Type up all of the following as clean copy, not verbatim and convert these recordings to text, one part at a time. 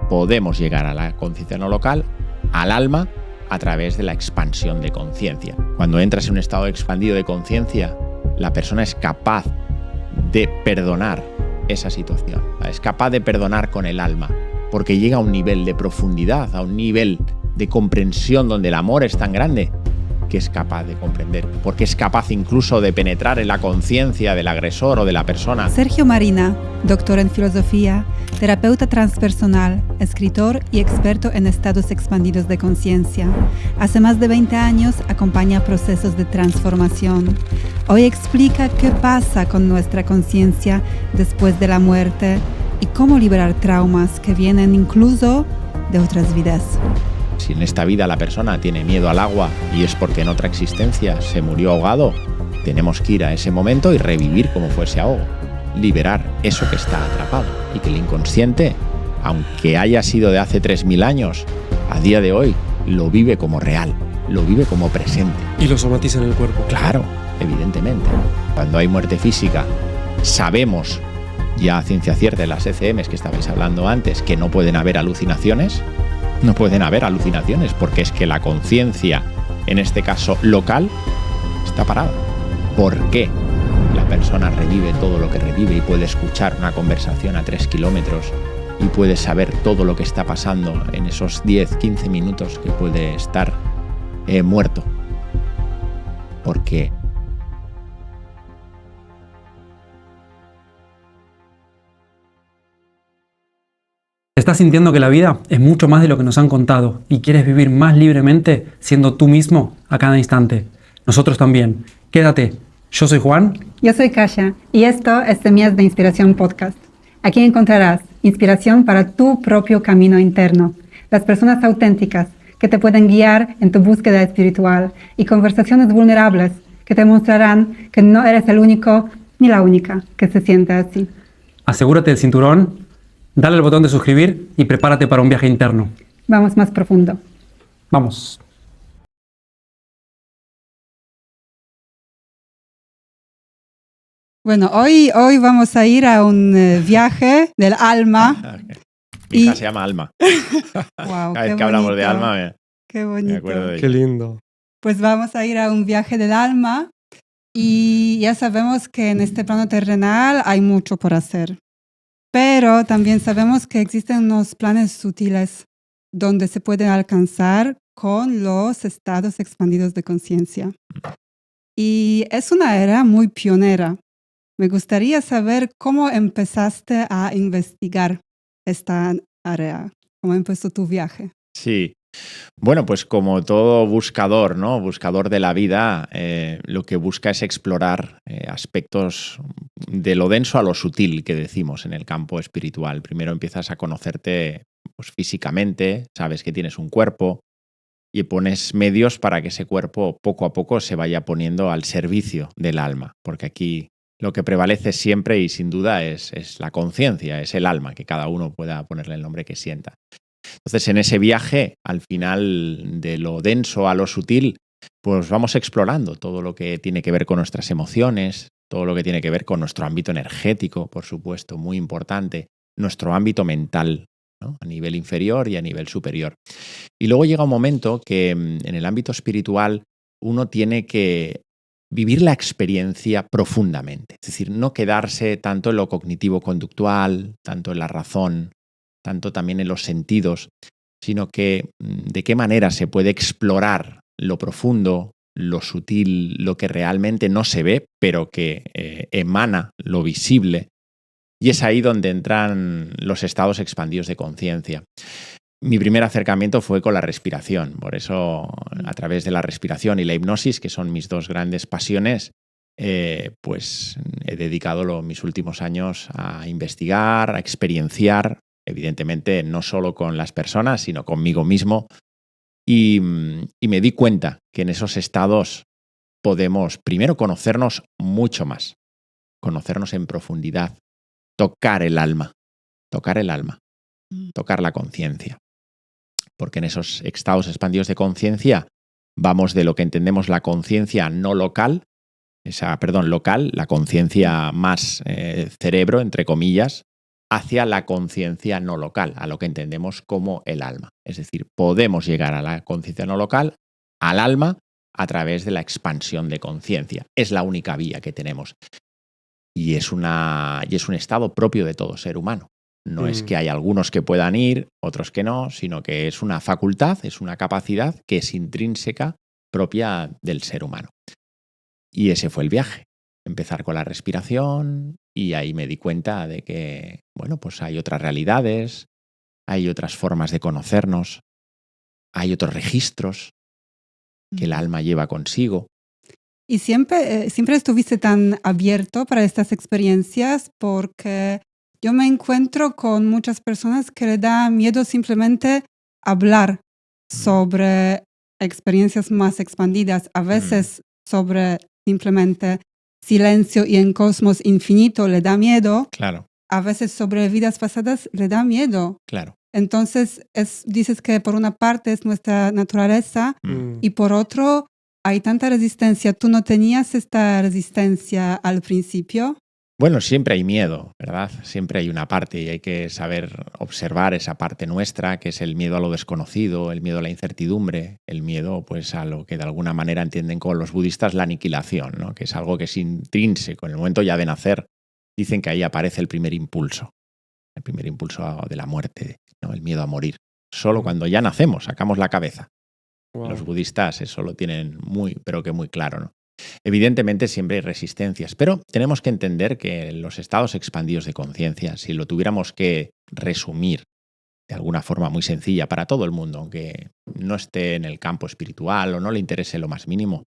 podemos llegar a la conciencia no local, al alma, a través de la expansión de conciencia. Cuando entras en un estado expandido de conciencia, la persona es capaz de perdonar esa situación, es capaz de perdonar con el alma, porque llega a un nivel de profundidad, a un nivel de comprensión donde el amor es tan grande que es capaz de comprender, porque es capaz incluso de penetrar en la conciencia del agresor o de la persona. Sergio Marina, doctor en filosofía, terapeuta transpersonal, escritor y experto en estados expandidos de conciencia. Hace más de 20 años acompaña procesos de transformación. Hoy explica qué pasa con nuestra conciencia después de la muerte y cómo liberar traumas que vienen incluso de otras vidas. Si en esta vida la persona tiene miedo al agua y es porque en otra existencia se murió ahogado, tenemos que ir a ese momento y revivir como fuese ahogo. Liberar eso que está atrapado y que el inconsciente, aunque haya sido de hace 3000 años, a día de hoy lo vive como real, lo vive como presente. Y lo somatiza en el cuerpo. Claro, evidentemente. Cuando hay muerte física, sabemos ya a ciencia cierta en las ECMs que estabais hablando antes que no pueden haber alucinaciones. No pueden haber alucinaciones porque es que la conciencia, en este caso local, está parada. ¿Por qué la persona revive todo lo que revive y puede escuchar una conversación a 3 kilómetros y puede saber todo lo que está pasando en esos 10-15 minutos que puede estar muerto? Porque ¿Estás sintiendo que la vida es mucho más de lo que nos han contado y quieres vivir más libremente siendo tú mismo a cada instante? Nosotros también. Quédate. Yo soy Juan. Yo soy Kasia y esto es Semillas de Inspiración Podcast. Aquí encontrarás inspiración para tu propio camino interno, las personas auténticas que te pueden guiar en tu búsqueda espiritual y conversaciones vulnerables que te mostrarán que no eres el único ni la única que se siente así. Asegúrate del cinturón. Dale al botón de suscribir y prepárate para un viaje interno. Vamos más profundo. Vamos. Bueno, hoy vamos a ir a un viaje del alma. Mi hija se llama Alma. Wow, Cada vez que hablamos de alma qué bonito. me acuerdo de ella. Qué lindo. Pues vamos a ir a un viaje del alma y ya sabemos que en este plano terrenal hay mucho por hacer. Pero también sabemos que existen unos planes sutiles donde se pueden alcanzar con los estados expandidos de conciencia. Y es una era muy pionera. Me gustaría saber cómo empezaste a investigar esta área, cómo empezó tu viaje. Sí. Bueno, pues como todo buscador, ¿no? Buscador de la vida, lo que busca es explorar aspectos de lo denso a lo sutil que decimos en el campo espiritual. Primero empiezas a conocerte pues, físicamente, sabes que tienes un cuerpo y pones medios para que ese cuerpo poco a poco se vaya poniendo al servicio del alma, porque aquí lo que prevalece siempre y sin duda es la conciencia, es el alma, que cada uno pueda ponerle el nombre que sienta. Entonces, en ese viaje, al final, de lo denso a lo sutil, pues vamos explorando todo lo que tiene que ver con nuestras emociones, todo lo que tiene que ver con nuestro ámbito energético, por supuesto, muy importante, nuestro ámbito mental, ¿no? A nivel inferior y a nivel superior. Y luego llega un momento que en el ámbito espiritual uno tiene que vivir la experiencia profundamente, es decir, no quedarse tanto en lo cognitivo-conductual, tanto en la razón, tanto también en los sentidos, sino que de qué manera se puede explorar lo profundo, lo sutil, lo que realmente no se ve, pero que emana lo visible. Y es ahí donde entran los estados expandidos de conciencia. Mi primer acercamiento fue con la respiración, por eso a través de la respiración y la hipnosis, que son mis dos grandes pasiones, pues he dedicado mis últimos años a investigar, a experienciar, evidentemente no solo con las personas, sino conmigo mismo. Y me di cuenta que en esos estados podemos primero conocernos mucho más, conocernos en profundidad, tocar el alma, tocar la conciencia. Porque en esos estados expandidos de conciencia vamos de lo que entendemos la conciencia no local, local, la conciencia más cerebro, entre comillas, hacia la conciencia no local, a lo que entendemos como el alma. Es decir, podemos llegar a la conciencia no local, al alma, a través de la expansión de conciencia. Es la única vía que tenemos. Y es un estado propio de todo ser humano. No es que hay algunos que puedan ir, otros que no, sino que es una facultad, es una capacidad que es intrínseca propia del ser humano. Y ese fue el viaje. Empezar con la respiración y ahí me di cuenta de que, bueno, pues hay otras realidades, hay otras formas de conocernos, hay otros registros que el alma lleva consigo. Y siempre estuviste tan abierto para estas experiencias, porque yo me encuentro con muchas personas que le da miedo simplemente hablar sobre experiencias más expandidas, a veces sobre simplemente silencio y en cosmos infinito le da miedo, Claro, a veces sobre vidas pasadas le da miedo. claro. Entonces dices que por una parte es nuestra naturaleza y por otro hay tanta resistencia. ¿Tú no tenías esta resistencia al principio? Bueno, siempre hay miedo, ¿verdad? Siempre hay una parte y hay que saber observar esa parte nuestra, que es el miedo a lo desconocido, el miedo a la incertidumbre, el miedo pues a lo que de alguna manera entienden con los budistas la aniquilación, ¿no? Que es algo que es intrínseco. En el momento ya de nacer, dicen que ahí aparece el primer impulso de la muerte, ¿no? El miedo a morir. Solo cuando ya nacemos, sacamos la cabeza. Wow. Los budistas eso lo tienen pero que muy claro, ¿no? Evidentemente siempre hay resistencias, pero tenemos que entender que los estados expandidos de conciencia, si lo tuviéramos que resumir de alguna forma muy sencilla para todo el mundo, aunque no esté en el campo espiritual o no le interese lo más mínimo,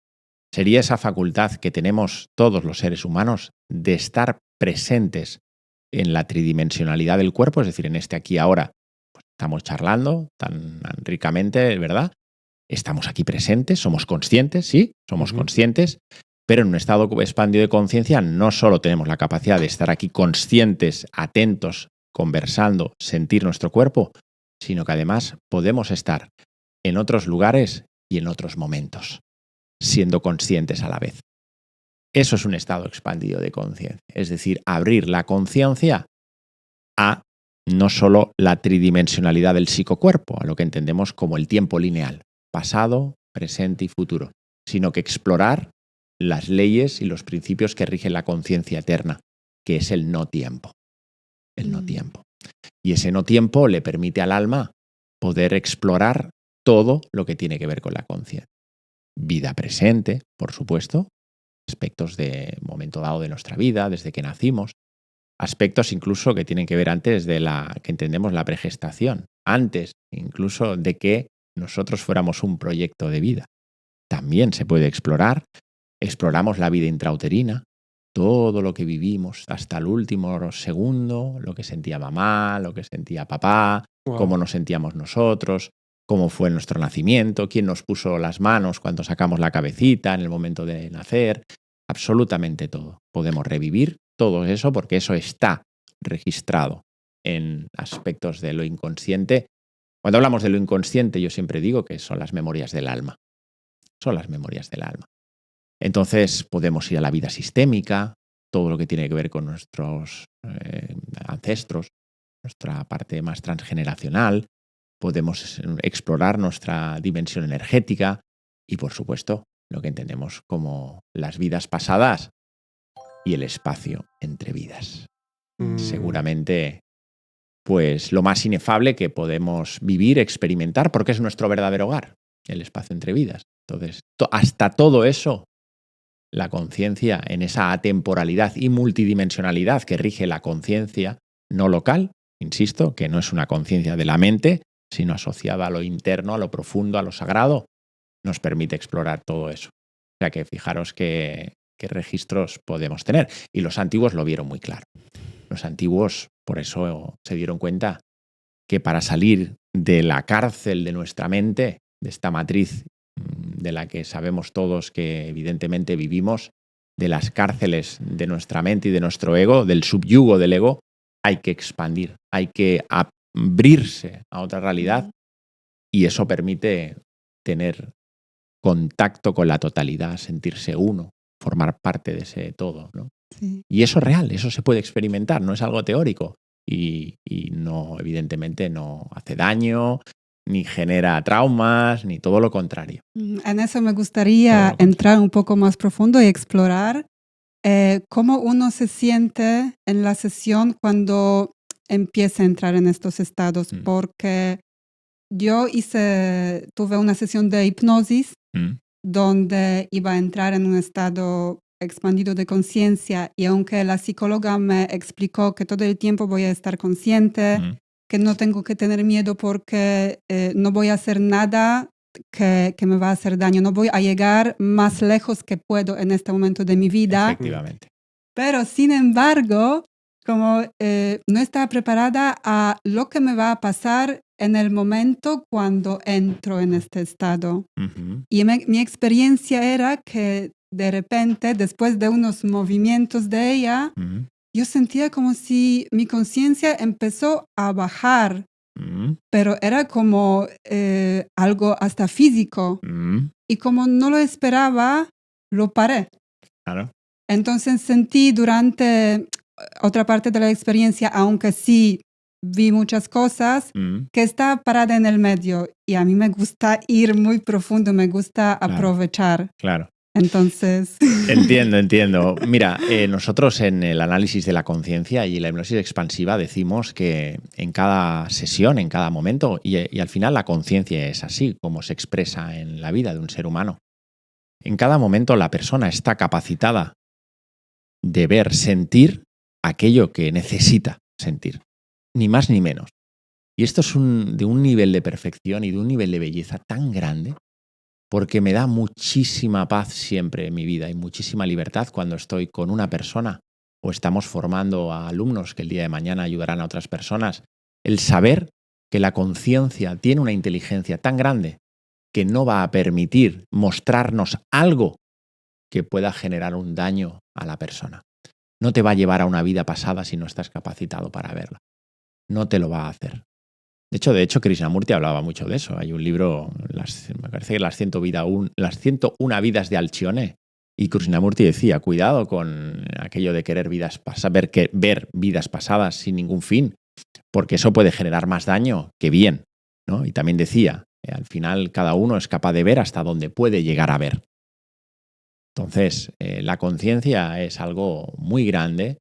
sería esa facultad que tenemos todos los seres humanos de estar presentes en la tridimensionalidad del cuerpo, es decir, en este aquí ahora. Pues estamos charlando tan ricamente, ¿verdad? Estamos aquí presentes, somos conscientes, sí, somos conscientes, pero en un estado expandido de conciencia no solo tenemos la capacidad de estar aquí conscientes, atentos, conversando, sentir nuestro cuerpo, sino que además podemos estar en otros lugares y en otros momentos, siendo conscientes a la vez. Eso es un estado expandido de conciencia, es decir, abrir la conciencia a no solo la tridimensionalidad del psicocuerpo, a lo que entendemos como el tiempo lineal, pasado, presente y futuro, sino que explorar las leyes y los principios que rigen la conciencia eterna, que es el no tiempo. El no tiempo. Y ese no tiempo le permite al alma poder explorar todo lo que tiene que ver con la conciencia. Vida presente, por supuesto, aspectos de momento dado de nuestra vida, desde que nacimos, aspectos incluso que tienen que ver antes de que entendemos la pregestación, antes incluso de que nosotros fuéramos un proyecto de vida. También se puede explorar. Exploramos la vida intrauterina, todo lo que vivimos hasta el último segundo, lo que sentía mamá, lo que sentía papá, cómo nos sentíamos nosotros, cómo fue nuestro nacimiento, quién nos puso las manos cuando sacamos la cabecita en el momento de nacer, absolutamente todo. Podemos revivir todo eso porque eso está registrado en aspectos de lo inconsciente. Cuando hablamos de lo inconsciente, yo siempre digo que son las memorias del alma. Son las memorias del alma. Entonces podemos ir a la vida sistémica, todo lo que tiene que ver con nuestros ancestros, nuestra parte más transgeneracional. Podemos explorar nuestra dimensión energética y, por supuesto, lo que entendemos como las vidas pasadas y el espacio entre vidas. Seguramente, pues lo más inefable que podemos vivir, experimentar, porque es nuestro verdadero hogar, el espacio entre vidas. Entonces, hasta todo eso, la conciencia en esa atemporalidad y multidimensionalidad que rige la conciencia no local, insisto, que no es una conciencia de la mente, sino asociada a lo interno, a lo profundo, a lo sagrado, nos permite explorar todo eso. O sea que fijaros qué registros podemos tener. Y los antiguos lo vieron muy claro. Los antiguos, por eso se dieron cuenta que para salir de la cárcel de nuestra mente, de esta matriz de la que sabemos todos que evidentemente vivimos, de las cárceles de nuestra mente y de nuestro ego, del subyugo del ego, hay que expandir, hay que abrirse a otra realidad y eso permite tener contacto con la totalidad, sentirse uno, formar parte de ese todo, ¿no? Sí. Y eso es real, eso se puede experimentar, no es algo teórico. y no, evidentemente no hace daño, ni genera traumas, ni todo lo contrario. En eso me gustaría entrar un poco más profundo y explorar cómo uno se siente en la sesión cuando empieza a entrar en estos estados, porque yo tuve una sesión de hipnosis donde iba a entrar en un estado expandido de conciencia, y aunque la psicóloga me explicó que todo el tiempo voy a estar consciente, que no tengo que tener miedo porque no voy a hacer nada que me va a hacer daño, no voy a llegar más lejos que puedo en este momento de mi vida. Efectivamente. Pero sin embargo, como no estaba preparada a lo que me va a pasar en el momento cuando entro en este estado. Y mi experiencia era que de repente, después de unos movimientos de ella, yo sentía como si mi conciencia empezó a bajar, pero era como algo hasta físico. Y como no lo esperaba, lo paré. Claro. Entonces sentí durante otra parte de la experiencia, aunque sí vi muchas cosas, que estaba parada en el medio. Y a mí me gusta ir muy profundo, me gusta aprovechar. Claro. Entonces... Entiendo. Mira, nosotros en el análisis de la conciencia y la hipnosis expansiva decimos que en cada sesión, en cada momento, y al final la conciencia es así como se expresa en la vida de un ser humano. En cada momento la persona está capacitada de ver, sentir aquello que necesita sentir, ni más ni menos. Y esto es de un nivel de perfección y de un nivel de belleza tan grande, porque me da muchísima paz siempre en mi vida y muchísima libertad cuando estoy con una persona o estamos formando a alumnos que el día de mañana ayudarán a otras personas. El saber que la conciencia tiene una inteligencia tan grande que no va a permitir mostrarnos algo que pueda generar un daño a la persona. No te va a llevar a una vida pasada si no estás capacitado para verla. No te lo va a hacer. De hecho, Krishnamurti hablaba mucho de eso. Hay un libro, me parece que las 101 vidas de Alcione, y Krishnamurti decía, cuidado con aquello de querer ver vidas pasadas sin ningún fin, porque eso puede generar más daño que bien, ¿no? Y también decía, al final cada uno es capaz de ver hasta donde puede llegar a ver. Entonces, la conciencia es algo muy grande,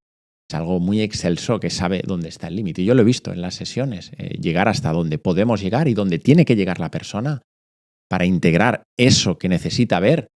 es algo muy excelso que sabe dónde está el límite. Y yo lo he visto en las sesiones, llegar hasta donde podemos llegar y donde tiene que llegar la persona para integrar eso que necesita ver.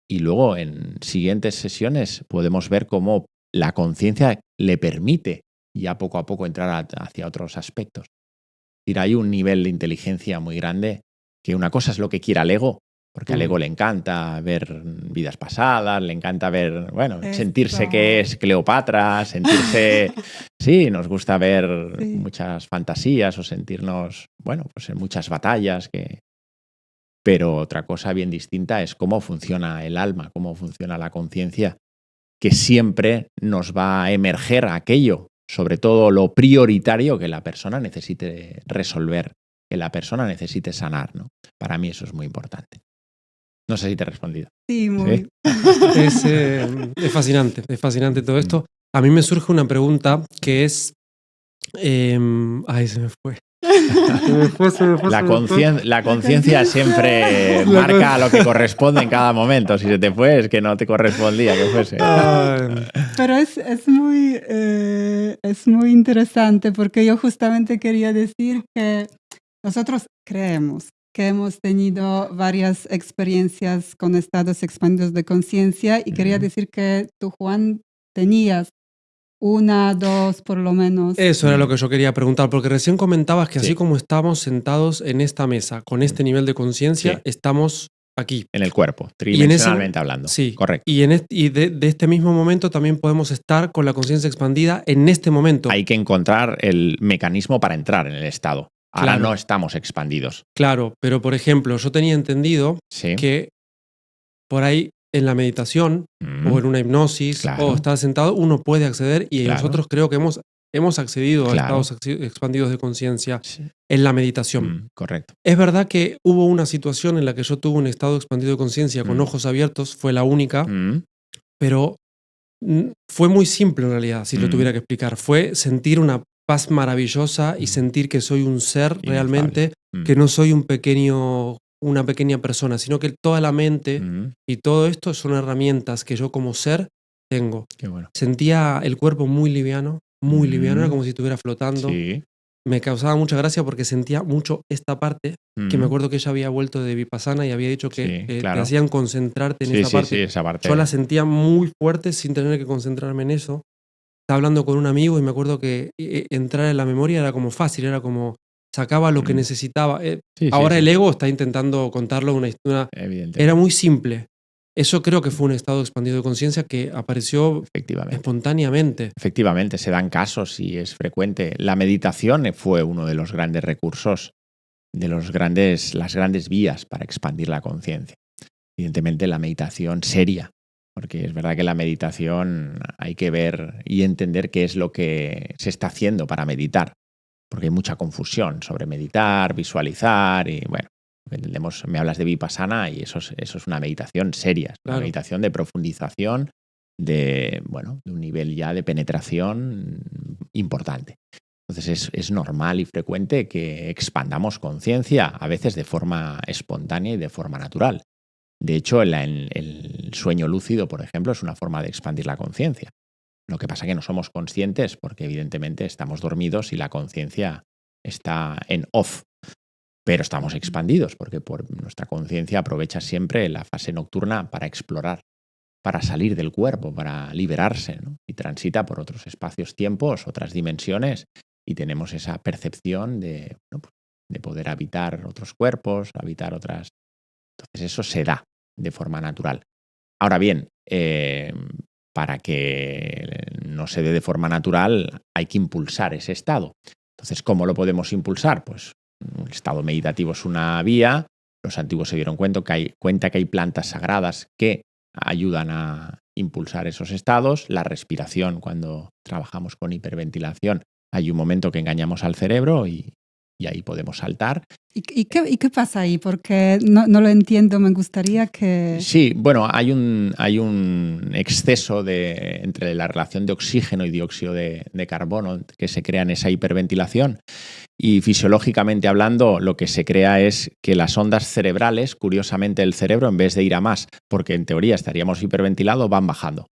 Y luego en siguientes sesiones podemos ver cómo la conciencia le permite ya poco a poco entrar hacia otros aspectos. Es decir, hay un nivel de inteligencia muy grande que una cosa es lo que quiera el ego, porque al ego le encanta ver vidas pasadas, le encanta ver, sentirse que es Cleopatra, sentirse... Sí, nos gusta ver muchas fantasías o sentirnos, pues en muchas batallas. Pero otra cosa bien distinta es cómo funciona el alma, cómo funciona la conciencia, que siempre nos va a emerger aquello, sobre todo lo prioritario que la persona necesite resolver, que la persona necesite sanar, ¿no? Para mí eso es muy importante. No sé si te he respondido. Sí, muy. ¿Sí? Es fascinante todo esto. A mí me surge una pregunta que es... se me fue. La conciencia siempre marca lo que corresponde en cada momento. Si se te fue, es que no te correspondía que fuese. Pero es muy interesante, porque yo justamente quería decir que nosotros creemos que hemos tenido varias experiencias con estados expandidos de conciencia, y quería decir que tú, Juan, tenías 1, 2 por lo menos. Eso era lo que yo quería preguntar, porque recién comentabas que así como estamos sentados en esta mesa con este nivel de conciencia, estamos aquí. En el cuerpo, tridimensionalmente hablando. Sí, correcto. Y de este mismo momento también podemos estar con la conciencia expandida en este momento. Hay que encontrar el mecanismo para entrar en el estado. Ahora no estamos expandidos. Claro, pero por ejemplo, yo tenía entendido que por ahí en la meditación o en una hipnosis o estar sentado, uno puede acceder, y nosotros creo que hemos accedido a estados expandidos de conciencia en la meditación. Correcto. Es verdad que hubo una situación en la que yo tuve un estado expandido de conciencia con ojos abiertos, fue la única, pero fue muy simple en realidad, si lo tuviera que explicar. Fue sentir una paz maravillosa y sentir que soy un ser realmente, que no soy una pequeña persona, sino que toda la mente y todo esto son herramientas que yo como ser tengo. Qué bueno. Sentía el cuerpo muy liviano, era como si estuviera flotando. Sí. Me causaba mucha gracia porque sentía mucho esta parte, que me acuerdo que ella había vuelto de Vipassana y había dicho que te hacían concentrarte en esa parte. Sí, esa parte. Yo la sentía muy fuerte sin tener que concentrarme en eso. Estaba hablando con un amigo y me acuerdo que entrar en la memoria era como fácil, era como sacaba lo que necesitaba. Ahora el ego está intentando contarlo una historia. Era muy simple. Eso creo que fue un estado expandido de conciencia que apareció espontáneamente. Efectivamente, se dan casos y es frecuente. La meditación fue uno de los grandes recursos, de las grandes vías para expandir la conciencia. Evidentemente la meditación seria, porque es verdad que la meditación hay que ver y entender qué es lo que se está haciendo para meditar, porque hay mucha confusión sobre meditar, visualizar y bueno, entendemos, me hablas de Vipassana y eso es una meditación seria, una meditación de profundización, de un nivel ya de penetración importante. Entonces es normal y frecuente que expandamos conciencia, a veces de forma espontánea y de forma natural. De hecho, el sueño lúcido, por ejemplo, es una forma de expandir la conciencia. Lo que pasa es que no somos conscientes porque evidentemente estamos dormidos y la conciencia está en off. Pero estamos expandidos porque nuestra conciencia aprovecha siempre la fase nocturna para explorar, para salir del cuerpo, para liberarse, ¿no? Y transita por otros espacios-tiempos, otras dimensiones y tenemos esa percepción de poder habitar otros cuerpos, habitar otras... Entonces eso se da de forma natural. Ahora bien, para que no se dé de forma natural hay que impulsar ese estado. Entonces, ¿cómo lo podemos impulsar? Pues el estado meditativo es una vía. Los antiguos se dieron cuenta que hay plantas sagradas que ayudan a impulsar esos estados. La respiración, cuando trabajamos con hiperventilación, hay un momento que engañamos al cerebro y ahí podemos saltar. ¿Y qué pasa ahí? Porque no lo entiendo, me gustaría que... Sí, bueno, hay un exceso entre la relación de oxígeno y dióxido de carbono que se crea en esa hiperventilación y fisiológicamente hablando lo que se crea es que las ondas cerebrales, curiosamente el cerebro en vez de ir a más, porque en teoría estaríamos hiperventilados, van bajando.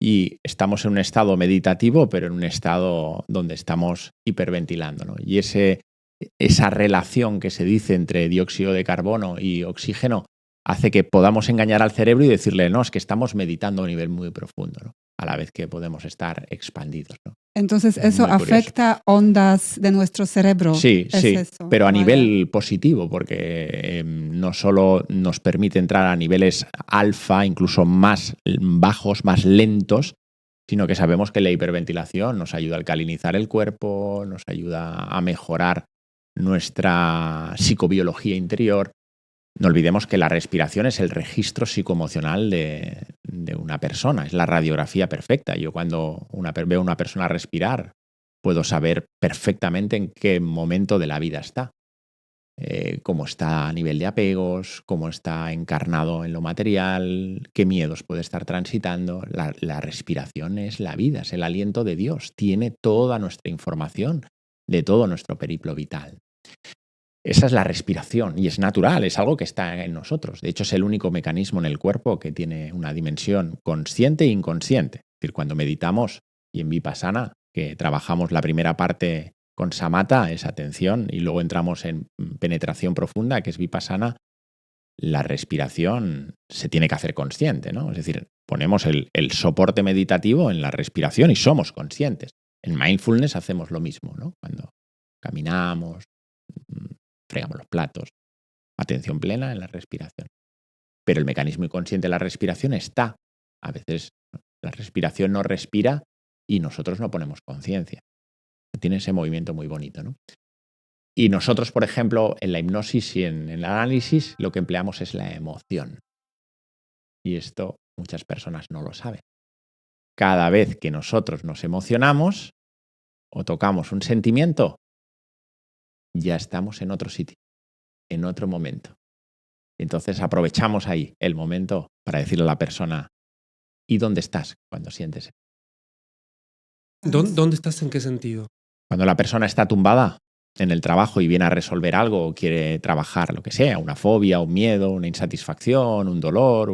Y estamos en un estado meditativo, pero en un estado donde estamos hiperventilando, ¿no? Y esa relación que se dice entre dióxido de carbono y oxígeno hace que podamos engañar al cerebro y decirle, no, es que estamos meditando a un nivel muy profundo, ¿no? A la vez que podemos estar expandidos, ¿no? Entonces eso afecta ondas de nuestro cerebro. Sí, pero a nivel positivo, porque no solo nos permite entrar a niveles alfa, incluso más bajos, más lentos, sino que sabemos que la hiperventilación nos ayuda a alcalinizar el cuerpo, nos ayuda a mejorar nuestra psicobiología interior. No olvidemos que la respiración es el registro psicoemocional de una persona, es la radiografía perfecta. Yo cuando veo a una persona respirar, puedo saber perfectamente en qué momento de la vida está, cómo está a nivel de apegos, cómo está encarnado en lo material, qué miedos puede estar transitando. La respiración es la vida, es el aliento de Dios, tiene toda nuestra información de todo nuestro periplo vital. Esa es la respiración y es natural, es algo que está en nosotros. De hecho, es el único mecanismo en el cuerpo que tiene una dimensión consciente e inconsciente. Es decir, cuando meditamos y en Vipassana, que trabajamos la primera parte con samatha, es atención, y luego entramos en penetración profunda, que es Vipassana, la respiración se tiene que hacer consciente, ¿no? Es decir, ponemos el soporte meditativo en la respiración y somos conscientes. En mindfulness hacemos lo mismo, ¿no? Cuando caminamos, fregamos los platos, atención plena en la respiración. Pero el mecanismo inconsciente de la respiración está. A veces la respiración no respira y nosotros no ponemos conciencia. Tiene ese movimiento muy bonito, ¿no? Y nosotros, por ejemplo, en la hipnosis y en el análisis, lo que empleamos es la emoción. Y esto muchas personas no lo saben. Cada vez que nosotros nos emocionamos o tocamos un sentimiento, ya estamos en otro sitio, en otro momento. Entonces aprovechamos ahí el momento para decirle a la persona, ¿y dónde estás cuando sientes? ¿Dónde estás en qué sentido? Cuando la persona está tumbada en el trabajo y viene a resolver algo o quiere trabajar lo que sea, una fobia, un miedo, una insatisfacción, un dolor,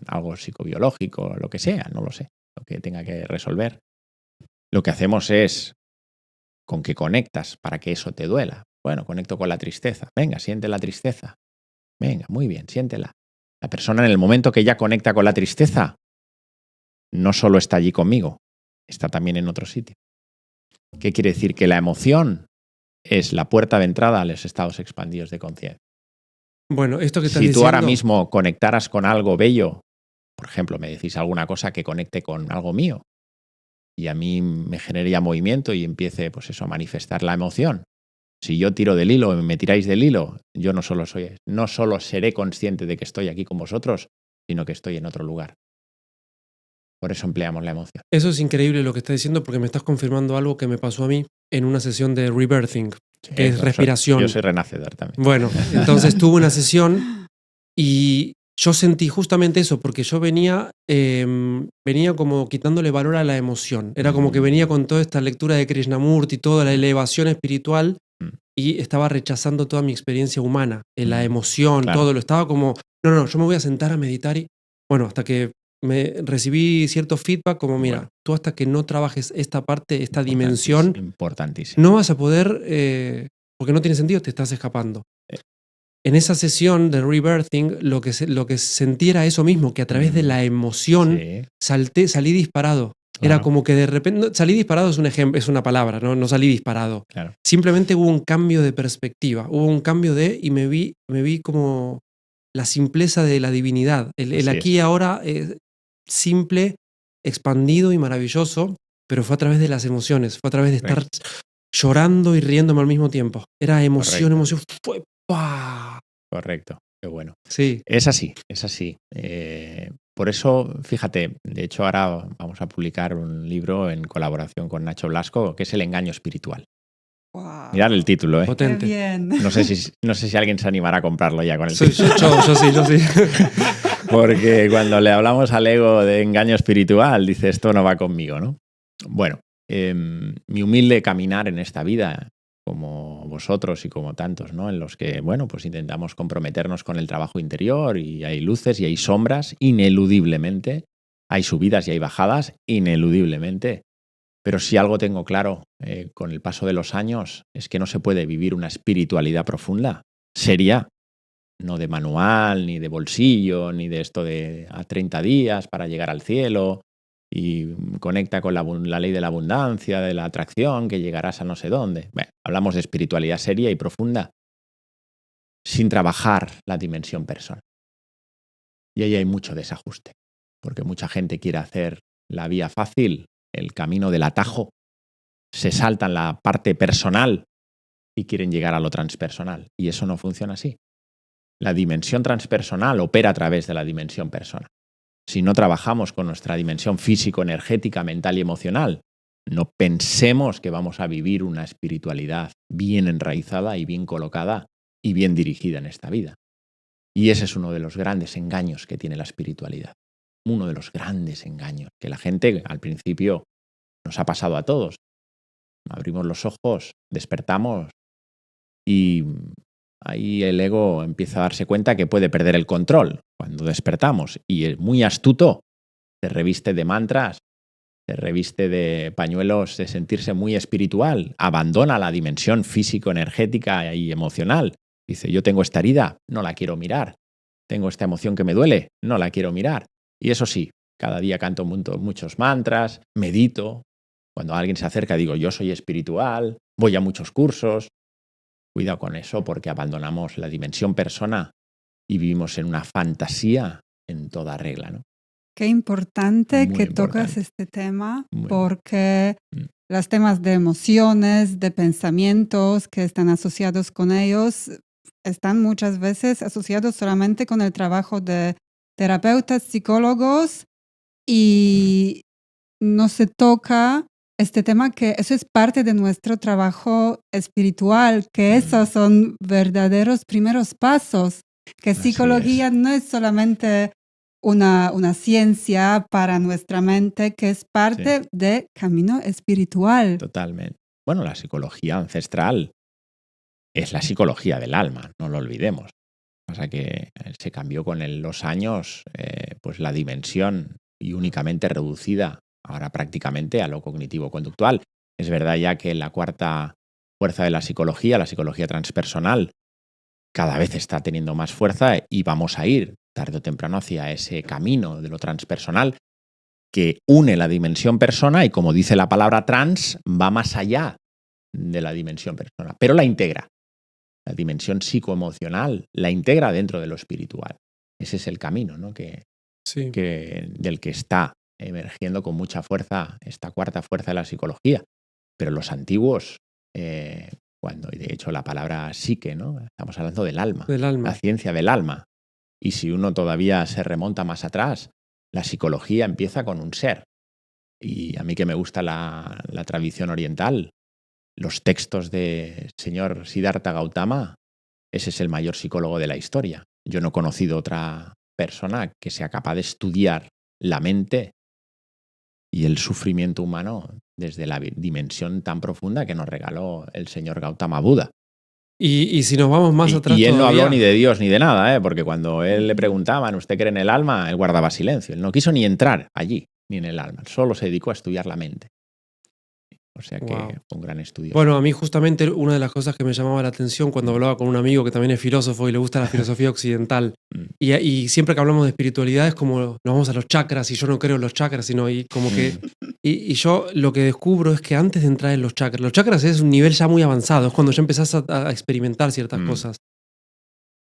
algo psicobiológico, lo que sea, no lo sé, lo que tenga que resolver. Lo que hacemos es, ¿con qué conectas para que eso te duela? Bueno, conecto con la tristeza. Venga, siente la tristeza. Venga, muy bien, siéntela. La persona en el momento que ya conecta con la tristeza, no solo está allí conmigo, está también en otro sitio. ¿Qué quiere decir? Que la emoción es la puerta de entrada a los estados expandidos de conciencia. Bueno, esto que estás diciendo... Si tú ahora mismo conectaras con algo bello, por ejemplo, me decís alguna cosa que conecte con algo mío y a mí me genere ya movimiento y empiece, pues eso, a manifestar la emoción. Si yo tiro del hilo y me tiráis del hilo, yo no solo seré consciente de que estoy aquí con vosotros, sino que estoy en otro lugar. Por eso empleamos la emoción. Eso es increíble lo que estás diciendo porque me estás confirmando algo que me pasó a mí en una sesión de rebirthing, que es respiración. Yo soy renacedor también. Bueno, entonces tuve una sesión y yo sentí justamente eso, porque yo venía como quitándole valor a la emoción. Era como que venía con toda esta lectura de Krishnamurti, toda la elevación espiritual y estaba rechazando toda mi experiencia humana, la emoción, claro. Todo. Lo estaba como, no, yo me voy a sentar a meditar y bueno, hasta que me recibí cierto feedback como, mira, tú hasta que no trabajes esta parte, esta dimensión, importantísimo. no vas a poder, porque no tiene sentido, te estás escapando. En esa sesión de rebirthing, lo que sentí era eso mismo, que a través de la emoción salí disparado. Claro. Era como que de repente, salí disparado es un ejemplo, es una palabra, no salí disparado. Claro. Simplemente hubo un cambio de perspectiva, hubo un cambio y me vi como la simpleza de la divinidad. El aquí y ahora simple, expandido y maravilloso, pero fue a través de las emociones, fue a través de estar llorando y riéndome al mismo tiempo. Era emoción, emoción, fue ¡pah! Correcto, qué bueno. Sí. Es así. Por eso, fíjate, de hecho ahora vamos a publicar un libro en colaboración con Nacho Blasco, que es El engaño espiritual. Wow. Mirad el título, ¿eh? Potente. Qué bien. No sé si alguien se animará a comprarlo ya con el título. Yo sí. Porque cuando le hablamos al ego de engaño espiritual, dice, esto no va conmigo, ¿no? Bueno, mi humilde caminar en esta vida, como vosotros y como tantos, ¿no? En los que, bueno, pues intentamos comprometernos con el trabajo interior y hay luces y hay sombras, ineludiblemente. Hay subidas y hay bajadas, ineludiblemente. Pero si algo tengo claro con el paso de los años es que no se puede vivir una espiritualidad profunda, seria, no de manual, ni de bolsillo, ni de esto de a 30 días para llegar al cielo y conecta con la ley de la abundancia, de la atracción, que llegarás a no sé dónde. Bueno, hablamos de espiritualidad seria y profunda sin trabajar la dimensión personal. Y ahí hay mucho desajuste, porque mucha gente quiere hacer la vía fácil, el camino del atajo, se saltan la parte personal y quieren llegar a lo transpersonal. Y eso no funciona así. La dimensión transpersonal opera a través de la dimensión personal. Si no trabajamos con nuestra dimensión físico, energética, mental y emocional, no pensemos que vamos a vivir una espiritualidad bien enraizada y bien colocada y bien dirigida en esta vida. Y ese es uno de los grandes engaños que tiene la espiritualidad. Uno de los grandes engaños que la gente al principio nos ha pasado a todos. Abrimos los ojos, despertamos y ahí el ego empieza a darse cuenta que puede perder el control cuando despertamos y es muy astuto, se reviste de mantras, se reviste de pañuelos de sentirse muy espiritual, abandona la dimensión físico-energética y emocional. Dice, yo tengo esta herida, no la quiero mirar. Tengo esta emoción que me duele, no la quiero mirar. Y eso sí, cada día canto muchos mantras, medito. Cuando alguien se acerca digo, yo soy espiritual, voy a muchos cursos. Cuidado con eso porque abandonamos la dimensión persona y vivimos en una fantasía en toda regla, ¿no? Qué importante que tocas este tema porque los temas de emociones, de pensamientos que están asociados con ellos están muchas veces asociados solamente con el trabajo de terapeutas, psicólogos y no se toca este tema que eso es parte de nuestro trabajo espiritual, que esos son verdaderos primeros pasos, que psicología no es solamente una ciencia para nuestra mente, que es parte de camino espiritual. Totalmente. bueno, la psicología ancestral es la psicología del alma, no lo olvidemos. Pasa que se cambió con los años, pues la dimensión y únicamente reducida ahora prácticamente a lo cognitivo-conductual. Es verdad ya que la cuarta fuerza de la psicología transpersonal, cada vez está teniendo más fuerza y vamos a ir tarde o temprano hacia ese camino de lo transpersonal que une la dimensión persona y, como dice la palabra trans, va más allá de la dimensión persona, pero la integra. La dimensión psicoemocional la integra dentro de lo espiritual. Ese es el camino, ¿no? Del que está emergiendo con mucha fuerza esta cuarta fuerza de la psicología. Pero los antiguos, y de hecho la palabra psique, ¿no? Estamos hablando del alma, la ciencia del alma. Y si uno todavía se remonta más atrás, la psicología empieza con un ser. Y a mí, que me gusta la tradición oriental, los textos de señor Siddhartha Gautama, ese es el mayor psicólogo de la historia. Yo no he conocido otra persona que sea capaz de estudiar la mente y el sufrimiento humano desde la dimensión tan profunda que nos regaló el señor Gautama Buda. Y si nos vamos más atrás y él todavía... no habló ni de Dios ni de nada, porque cuando él le preguntaban, ¿usted cree en el alma?, él guardaba silencio. Él no quiso ni entrar allí, ni en el alma. Solo se dedicó a estudiar la mente. O sea que fue un gran estudio. Bueno, a mí justamente una de las cosas que me llamaba la atención cuando hablaba con un amigo que también es filósofo y le gusta la filosofía occidental, y siempre que hablamos de espiritualidad es como nos vamos a los chakras, y yo no creo en los chakras, sino y como que... Y yo lo que descubro es que antes de entrar en los chakras es un nivel ya muy avanzado, es cuando ya empezás a experimentar ciertas cosas,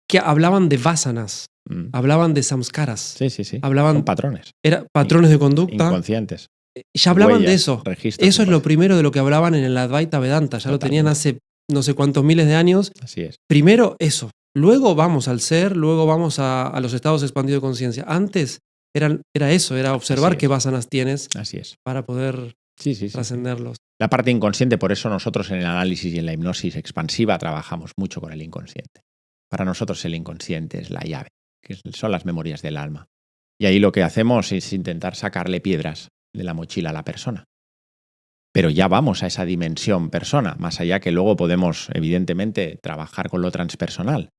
que hablaban de vasanas, hablaban de samskaras. Sí. Son patrones. Patrones de conducta. Inconscientes. Ya hablaban Huellas, de eso. Registros. Eso es lo primero de lo que hablaban en el Advaita Vedanta. Ya lo tenían hace no sé cuántos miles de años. Así es. Primero eso. Luego vamos al ser, luego vamos a los estados expandidos de conciencia. Antes era eso, era observar qué vasanas tienes. Así es. Para poder trascenderlos. La parte inconsciente, por eso nosotros en el análisis y en la hipnosis expansiva trabajamos mucho con el inconsciente. Para nosotros el inconsciente es la llave, que son las memorias del alma. Y ahí lo que hacemos es intentar sacarle piedras de la mochila a la persona. Pero ya vamos a esa dimensión persona, más allá que luego podemos, evidentemente, trabajar con lo transpersonal.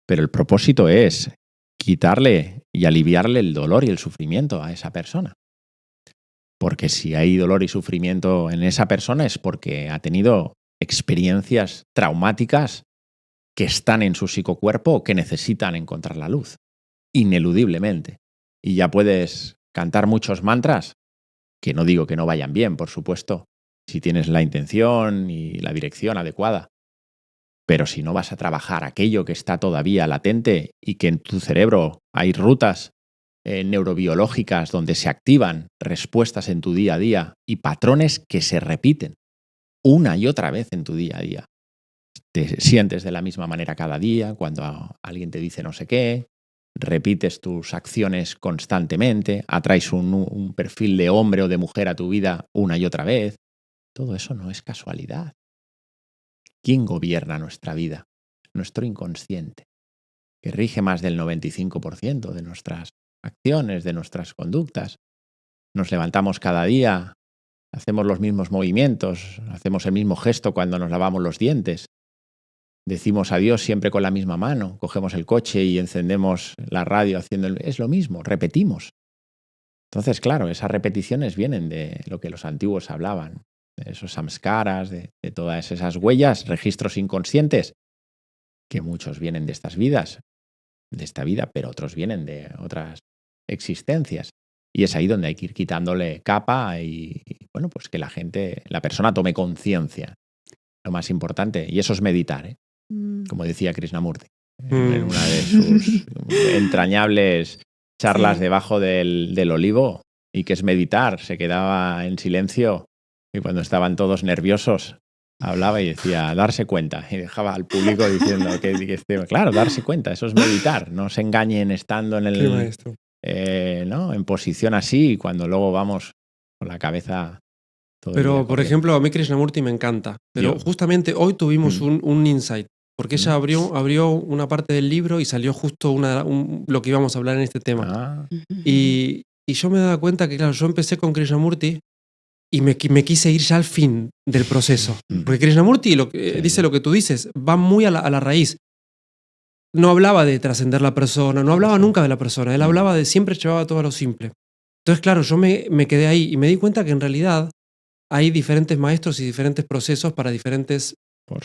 Pero el propósito es quitarle y aliviarle el dolor y el sufrimiento a esa persona. Porque si hay dolor y sufrimiento en esa persona es porque ha tenido experiencias traumáticas que están en su psicocuerpo o que necesitan encontrar la luz, ineludiblemente. Y ya puedes cantar muchos mantras, que no digo que no vayan bien, por supuesto, si tienes la intención y la dirección adecuada. Pero si no vas a trabajar aquello que está todavía latente y que en tu cerebro hay rutas neurobiológicas donde se activan respuestas en tu día a día y patrones que se repiten una y otra vez en tu día a día. Te sientes de la misma manera cada día cuando alguien te dice no sé qué, repites tus acciones constantemente, atraes un perfil de hombre o de mujer a tu vida una y otra vez. Todo eso no es casualidad. ¿Quién gobierna nuestra vida? Nuestro inconsciente, que rige más del 95% de nuestras acciones, de nuestras conductas. Nos levantamos cada día, hacemos los mismos movimientos, hacemos el mismo gesto cuando nos lavamos los dientes. Decimos adiós siempre con la misma mano, cogemos el coche y encendemos la radio haciendo es lo mismo, repetimos. Entonces, claro, esas repeticiones vienen de lo que los antiguos hablaban, de esos samskaras, de todas esas huellas, registros inconscientes, que muchos vienen de estas vidas, de esta vida, pero otros vienen de otras existencias. Y es ahí donde hay que ir quitándole capa y bueno, pues que la persona tome conciencia. Lo más importante, y eso es meditar, como decía Krishnamurti, en una de sus entrañables charlas debajo del olivo, y que es meditar. Se quedaba en silencio y cuando estaban todos nerviosos hablaba y decía darse cuenta, y dejaba al público diciendo claro, darse cuenta, eso es meditar. No se engañen estando en ¿no? En posición así, cuando luego vamos con la cabeza. Pero, por ejemplo, a mí Krishnamurti me encanta. Pero justamente hoy tuvimos un insight, porque ella abrió una parte del libro y salió justo lo que íbamos a hablar en este tema. Y yo me daba cuenta que, claro, yo empecé con Krishnamurti y me quise ir ya al fin del proceso. Porque Krishnamurti dice lo que tú dices, va muy a la raíz. No hablaba de trascender la persona, no hablaba nunca de la persona, él hablaba de siempre llevaba todo a lo simple. Entonces, claro, yo me quedé ahí y me di cuenta que en realidad hay diferentes maestros y diferentes procesos para diferentes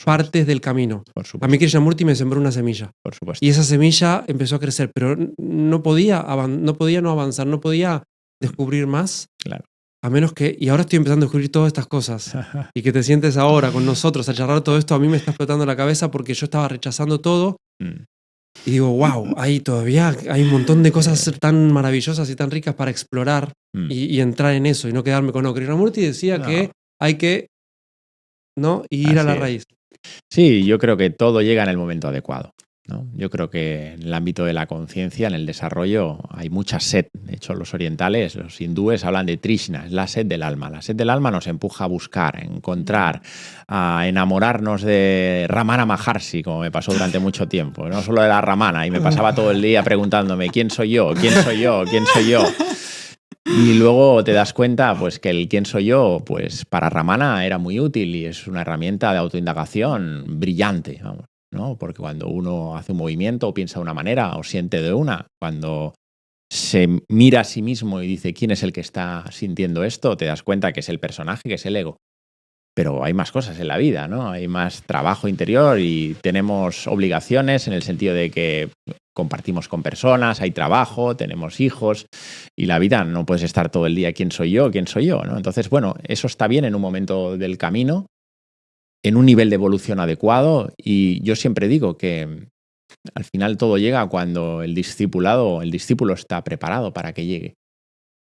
partes del camino. A mí Krishnamurti me sembró una semilla. Por supuesto. Y esa semilla empezó a crecer, pero no podía no avanzar, no podía descubrir más. Claro. A menos que, y ahora estoy empezando a descubrir todas estas cosas, y que te sientes ahora con nosotros a charlar todo esto, a mí me está explotando la cabeza porque yo estaba rechazando todo. Y digo, wow, todavía hay un montón de cosas tan maravillosas y tan ricas para explorar y entrar en eso y no quedarme con Krishnamurti decía que hay que ir a la raíz. Sí, yo creo que todo llega en el momento adecuado, ¿no? Yo creo que en el ámbito de la conciencia, en el desarrollo, hay mucha sed. De hecho, los orientales, los hindúes hablan de Trishna, es la sed del alma. La sed del alma nos empuja a buscar, a encontrar, a enamorarnos de Ramana Maharshi, como me pasó durante mucho tiempo. No solo de la Ramana, y me pasaba todo el día preguntándome ¿quién soy yo? ¿Quién soy yo? ¿Quién soy yo? Y luego te das cuenta pues, que el quién soy yo, pues para Ramana era muy útil y es una herramienta de autoindagación brillante, vamos, ¿no? Porque cuando uno hace un movimiento o piensa de una manera o siente de una, cuando se mira a sí mismo y dice quién es el que está sintiendo esto, te das cuenta que es el personaje, que es el ego. Pero hay más cosas en la vida, ¿no? Hay más trabajo interior y tenemos obligaciones en el sentido de que compartimos con personas, hay trabajo, tenemos hijos y la vida no puedes estar todo el día quién soy yo, ¿no? Entonces, bueno, eso está bien en un momento del camino, en un nivel de evolución adecuado y yo siempre digo que al final todo llega cuando el discípulo está preparado para que llegue.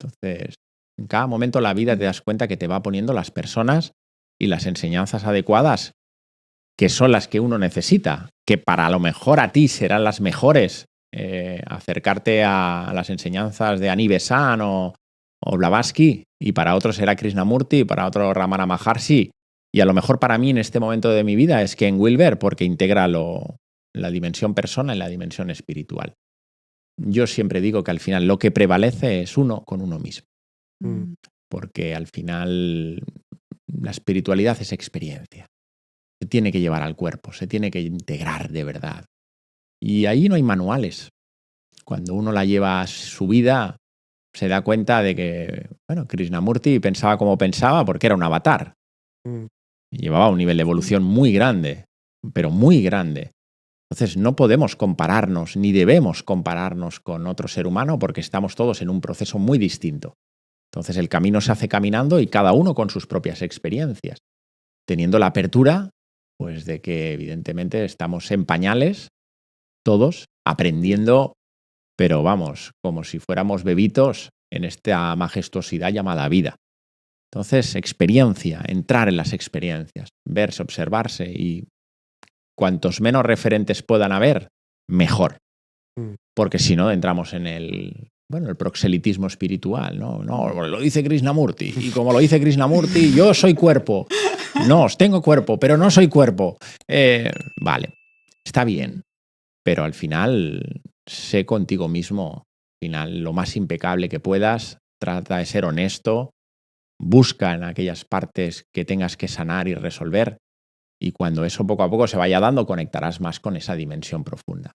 Entonces, en cada momento de la vida te das cuenta que te va poniendo las personas y las enseñanzas adecuadas, que son las que uno necesita, que para lo mejor a ti serán las mejores, acercarte a las enseñanzas de Ani Besant o Blavatsky, y para otros será Krishnamurti, y para otro Ramana Maharshi, y a lo mejor para mí en este momento de mi vida es Ken Wilber, porque integra la dimensión persona y la dimensión espiritual. Yo siempre digo que al final lo que prevalece es uno con uno mismo, porque al final la espiritualidad es experiencia. Se tiene que llevar al cuerpo, se tiene que integrar de verdad. Y ahí no hay manuales. Cuando uno la lleva a su vida, se da cuenta de que, bueno, Krishnamurti pensaba como pensaba porque era un avatar. Llevaba un nivel de evolución muy grande, pero muy grande. Entonces no podemos compararnos, ni debemos compararnos con otro ser humano porque estamos todos en un proceso muy distinto. Entonces el camino se hace caminando y cada uno con sus propias experiencias, teniendo la apertura pues, de que evidentemente estamos en pañales, todos, aprendiendo, pero vamos, como si fuéramos bebitos en esta majestuosidad llamada vida. Entonces, experiencia, entrar en las experiencias, verse, observarse y cuantos menos referentes puedan haber, mejor. Porque si no, entramos en el proxelitismo espiritual, ¿no? No, lo dice Krishnamurti. Y como lo dice Krishnamurti, yo soy cuerpo. No, tengo cuerpo, pero no soy cuerpo. Vale, está bien. Pero al final, sé contigo mismo. Al final, lo más impecable que puedas. Trata de ser honesto. Busca en aquellas partes que tengas que sanar y resolver. Y cuando eso poco a poco se vaya dando, conectarás más con esa dimensión profunda.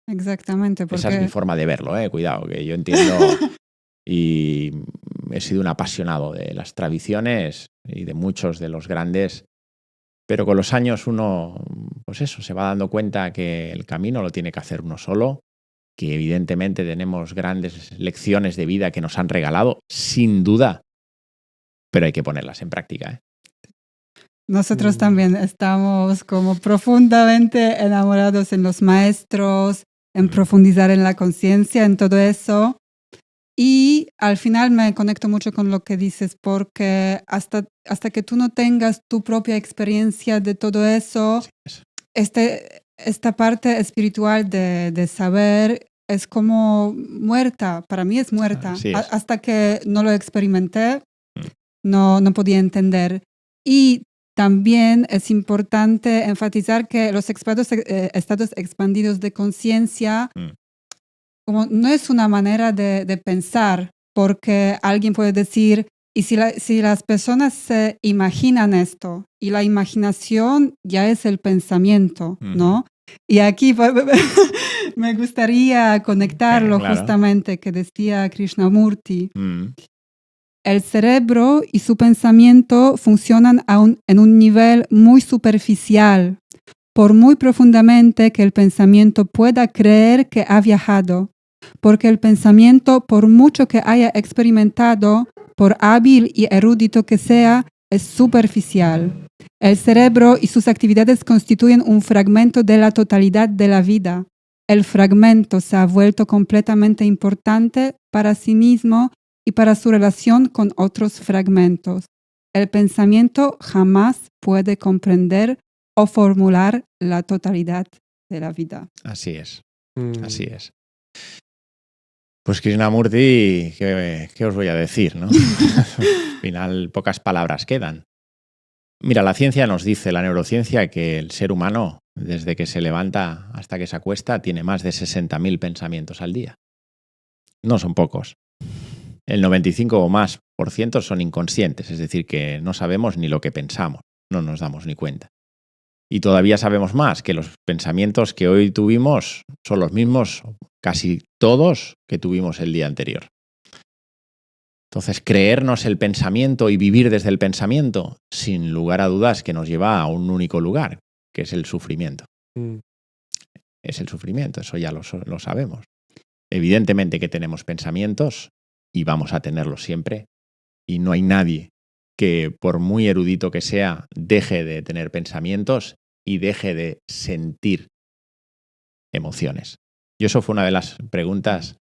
Exactamente. Porque... Esa es mi forma de verlo, cuidado, que yo entiendo y he sido un apasionado de las tradiciones y de muchos de los grandes, pero con los años uno, pues eso, se va dando cuenta que el camino lo tiene que hacer uno solo, que evidentemente tenemos grandes lecciones de vida que nos han regalado, sin duda, pero hay que ponerlas en práctica, Nosotros también estamos como profundamente enamorados en los maestros, en profundizar en la conciencia, en todo eso. Y al final me conecto mucho con lo que dices, porque hasta que tú no tengas tu propia experiencia de todo eso, esta parte espiritual de saber es como muerta. Para mí es muerta. Hasta que no lo experimenté, no podía entender. Y también es importante enfatizar que los estados expandidos de conciencia como no es una manera de pensar, porque alguien puede decir, Y si las personas se imaginan esto, y la imaginación ya es el pensamiento, ¿no? Y aquí me gustaría conectarlo justamente, que decía Krishnamurti. El cerebro y su pensamiento funcionan en un nivel muy superficial, por muy profundamente que el pensamiento pueda creer que ha viajado, porque el pensamiento, por mucho que haya experimentado, por hábil y erudito que sea, es superficial. El cerebro y sus actividades constituyen un fragmento de la totalidad de la vida. El fragmento se ha vuelto completamente importante para sí mismo y para su relación con otros fragmentos. El pensamiento jamás puede comprender o formular la totalidad de la vida. Así es, así es. Pues Krishnamurti, ¿qué os voy a decir, ¿no? Al final, pocas palabras quedan. Mira, la ciencia nos dice, la neurociencia, que el ser humano, desde que se levanta hasta que se acuesta, tiene más de 60.000 pensamientos al día. No son pocos. El 95 o más por ciento son inconscientes, es decir, que no sabemos ni lo que pensamos, no nos damos ni cuenta. Y todavía sabemos más, que los pensamientos que hoy tuvimos son los mismos, casi todos, que tuvimos el día anterior. Entonces, creernos el pensamiento y vivir desde el pensamiento, sin lugar a dudas, que nos lleva a un único lugar, que es el sufrimiento. Es el sufrimiento, eso ya lo sabemos. Evidentemente que tenemos pensamientos y vamos a tenerlos siempre, y no hay nadie que, por muy erudito que sea, deje de tener pensamientos y deje de sentir emociones. Y eso fue una de las preguntas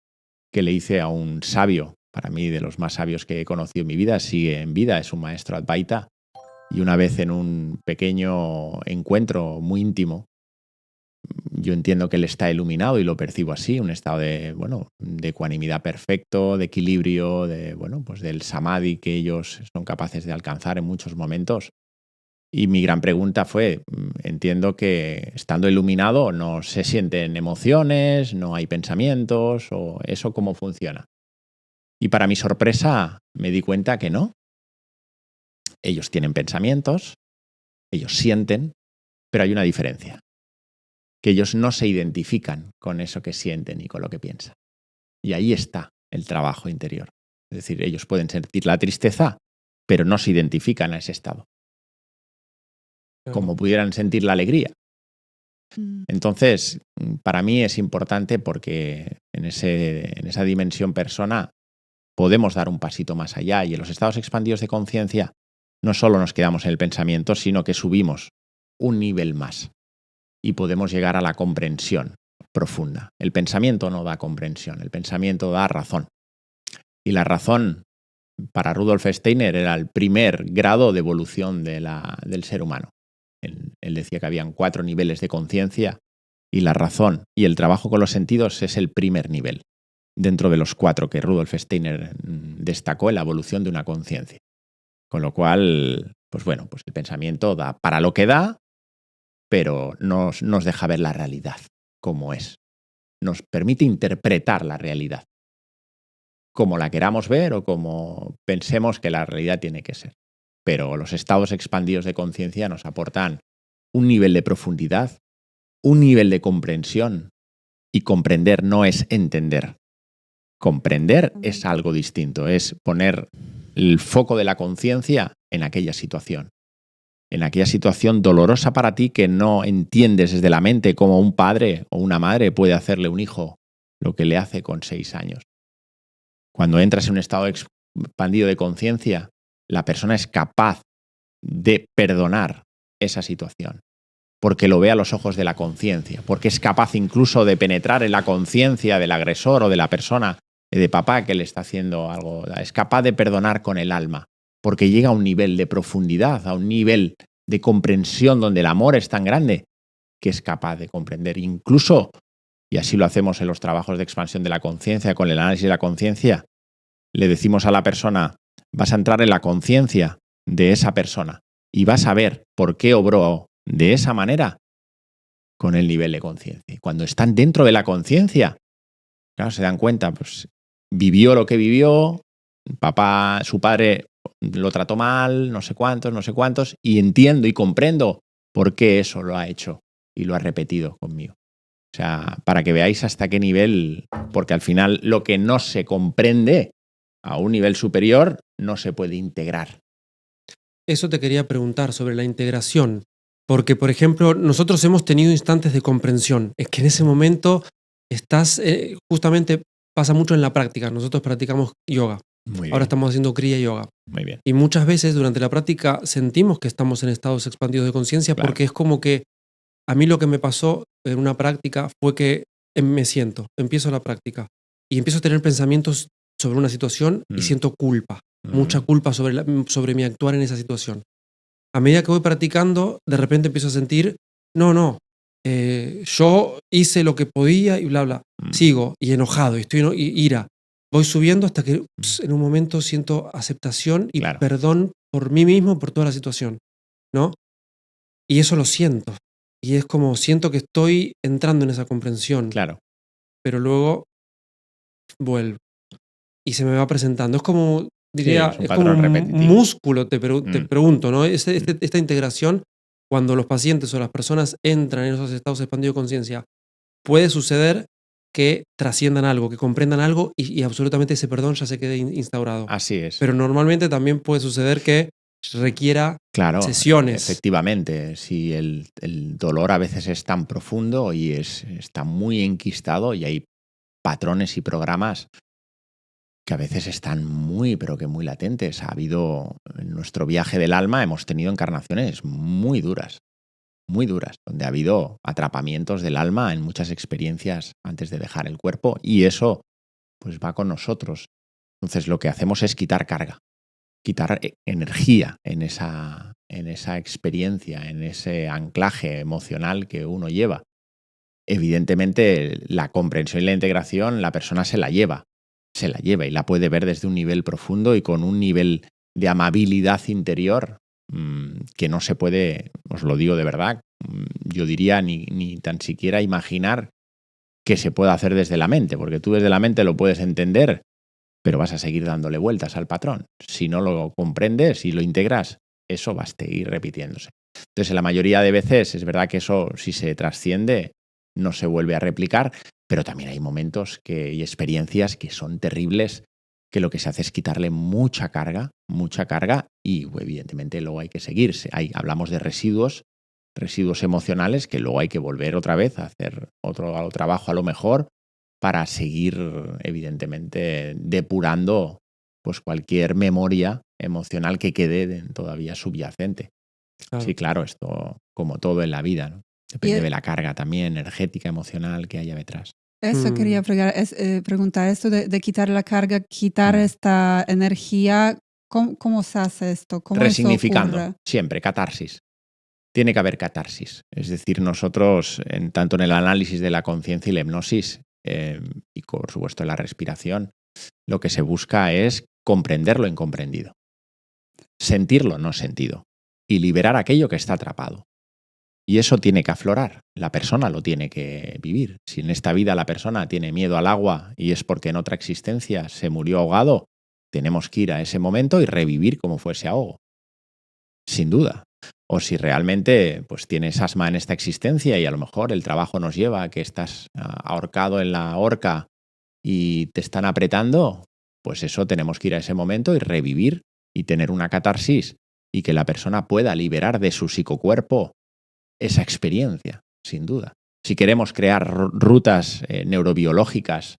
que le hice a un sabio, para mí de los más sabios que he conocido en mi vida, sigue en vida, es un maestro Advaita, y una vez en un pequeño encuentro muy íntimo, yo entiendo que él está iluminado y lo percibo así, un estado de ecuanimidad perfecto, de equilibrio, pues del samadhi que ellos son capaces de alcanzar en muchos momentos. Y mi gran pregunta fue, entiendo que estando iluminado no se sienten emociones, no hay pensamientos, o eso cómo funciona. Y para mi sorpresa me di cuenta que no. Ellos tienen pensamientos, ellos sienten, pero hay una diferencia. Que ellos no se identifican con eso que sienten y con lo que piensan. Y ahí está el trabajo interior. Es decir, ellos pueden sentir la tristeza, pero no se identifican a ese estado. Como pudieran sentir la alegría. Entonces, para mí es importante porque en esa dimensión persona podemos dar un pasito más allá, y en los estados expandidos de conciencia no solo nos quedamos en el pensamiento, sino que subimos un nivel más y podemos llegar a la comprensión profunda. El pensamiento no da comprensión, el pensamiento da razón. Y la razón, para Rudolf Steiner, era el primer grado de evolución del ser humano. Él decía que habían 4 niveles de conciencia, y la razón y el trabajo con los sentidos es el primer nivel, dentro de los 4 que Rudolf Steiner destacó en la evolución de una conciencia. Con lo cual, pues el pensamiento da para lo que da, pero nos deja ver la realidad como es. Nos permite interpretar la realidad como la queramos ver o como pensemos que la realidad tiene que ser. Pero los estados expandidos de conciencia nos aportan un nivel de profundidad, un nivel de comprensión, y comprender no es entender. Comprender es algo distinto, es poner el foco de la conciencia en aquella situación dolorosa para ti que no entiendes desde la mente, como un padre o una madre puede hacerle a un hijo lo que le hace con 6 años. Cuando entras en un estado expandido de conciencia, la persona es capaz de perdonar esa situación, porque lo ve a los ojos de la conciencia, porque es capaz incluso de penetrar en la conciencia del agresor o de la persona, de papá que le está haciendo algo. Es capaz de perdonar con el alma, porque llega a un nivel de profundidad, a un nivel de comprensión donde el amor es tan grande que es capaz de comprender. Incluso, y así lo hacemos en los trabajos de expansión de la conciencia, con el análisis de la conciencia, le decimos a la persona, vas a entrar en la conciencia de esa persona y vas a ver por qué obró de esa manera con el nivel de conciencia. Y cuando están dentro de la conciencia, claro, se dan cuenta, pues vivió lo que vivió, su padre lo trató mal, no sé cuántos, y entiendo y comprendo por qué eso lo ha hecho y lo ha repetido conmigo. O sea, para que veáis hasta qué nivel, porque al final lo que no se comprende a un nivel superior no se puede integrar. Eso te quería preguntar sobre la integración, porque, por ejemplo, nosotros hemos tenido instantes de comprensión. Es que en ese momento estás, justamente pasa mucho en la práctica. Nosotros practicamos yoga. Ahora estamos haciendo Kriya Yoga. Muy bien. Y muchas veces durante la práctica sentimos que estamos en estados expandidos de conciencia, porque es como que a mí lo que me pasó en una práctica fue que me siento, empiezo la práctica y empiezo a tener pensamientos sobre una situación y siento culpa, mucha culpa sobre mi actuar en esa situación. A medida que voy practicando, de repente empiezo a sentir, yo hice lo que podía y bla, bla. Sigo y enojado, y ira. Voy subiendo hasta que en un momento siento aceptación y perdón por mí mismo, por toda la situación, ¿no? Y eso lo siento. Y es como siento que estoy entrando en esa comprensión. Claro. Pero luego vuelvo. Y se me va presentando. Es como, diría, sí, es como un músculo, te pregunto, ¿no? Esta integración, cuando los pacientes o las personas entran en esos estados expandidos de conciencia, puede suceder que trasciendan algo, que comprendan algo y absolutamente ese perdón ya se quede instaurado. Así es. Pero normalmente también puede suceder que requiera sesiones. Efectivamente, si el dolor a veces es tan profundo y está muy enquistado y hay patrones y programas que a veces están muy, pero que muy latentes. Ha habido, en nuestro viaje del alma, hemos tenido encarnaciones muy duras, donde ha habido atrapamientos del alma en muchas experiencias antes de dejar el cuerpo y eso pues va con nosotros. Entonces lo que hacemos es quitar carga, quitar energía en esa experiencia, en ese anclaje emocional que uno lleva. Evidentemente, la comprensión y la integración, la persona se la lleva y la puede ver desde un nivel profundo y con un nivel de amabilidad interior que no se puede, os lo digo de verdad, yo diría ni tan siquiera imaginar que se pueda hacer desde la mente, porque tú desde la mente lo puedes entender, pero vas a seguir dándole vueltas al patrón. Si no lo comprendes y lo integras, eso va a seguir repitiéndose. Entonces, la mayoría de veces es verdad que eso, si se trasciende, no se vuelve a replicar, pero también hay momentos y experiencias que son terribles, que lo que se hace es quitarle mucha carga, y evidentemente luego hay que seguirse. Hablamos de residuos emocionales que luego hay que volver otra vez a hacer otro trabajo a lo mejor para seguir, evidentemente, depurando pues cualquier memoria emocional que quede todavía subyacente. Claro. Sí, claro, esto como todo en la vida, ¿no? Depende de la carga también energética, emocional que haya detrás. Eso quería preguntar, esto de quitar la carga, quitar esta energía, ¿cómo se hace esto? ¿Cómo resignificando, siempre, catarsis. Tiene que haber catarsis. Es decir, nosotros, tanto en el análisis de la conciencia y la hipnosis, y por supuesto en la respiración, lo que se busca es comprender lo incomprendido, sentir lo no sentido y liberar aquello que está atrapado. Y eso tiene que aflorar, la persona lo tiene que vivir. Si en esta vida la persona tiene miedo al agua y es porque en otra existencia se murió ahogado, tenemos que ir a ese momento y revivir como fuese ahogo. Sin duda. O si realmente pues tienes asma en esta existencia y a lo mejor el trabajo nos lleva a que estás ahorcado en la horca y te están apretando, pues eso tenemos que ir a ese momento y revivir y tener una catarsis y que la persona pueda liberar de su psicocuerpo esa experiencia, sin duda. Si queremos crear rutas neurobiológicas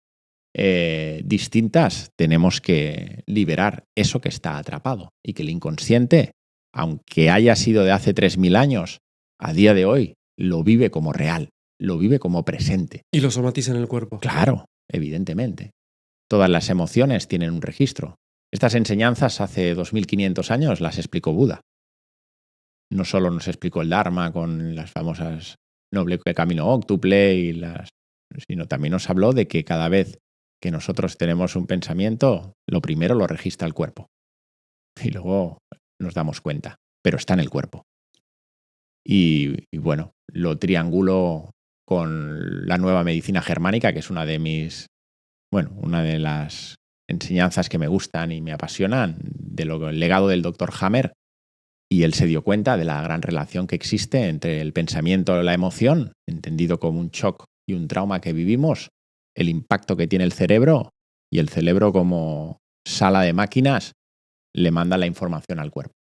distintas, tenemos que liberar eso que está atrapado y que el inconsciente, aunque haya sido de hace 3000 años, a día de hoy lo vive como real, lo vive como presente. Y lo somatiza en el cuerpo. Claro, evidentemente. Todas las emociones tienen un registro. Estas enseñanzas hace 2500 años las explicó Buda. No solo nos explicó el Dharma con las famosas noble camino óctuple, sino también nos habló de que cada vez que nosotros tenemos un pensamiento, lo primero lo registra el cuerpo. Y luego nos damos cuenta, pero está en el cuerpo. Y bueno, lo triangulo con la nueva medicina germánica, que es una de las enseñanzas que me gustan y me apasionan, el legado del Dr. Hammer, y él se dio cuenta de la gran relación que existe entre el pensamiento y la emoción, entendido como un shock y un trauma que vivimos, el impacto que tiene el cerebro, y el cerebro como sala de máquinas le manda la información al cuerpo.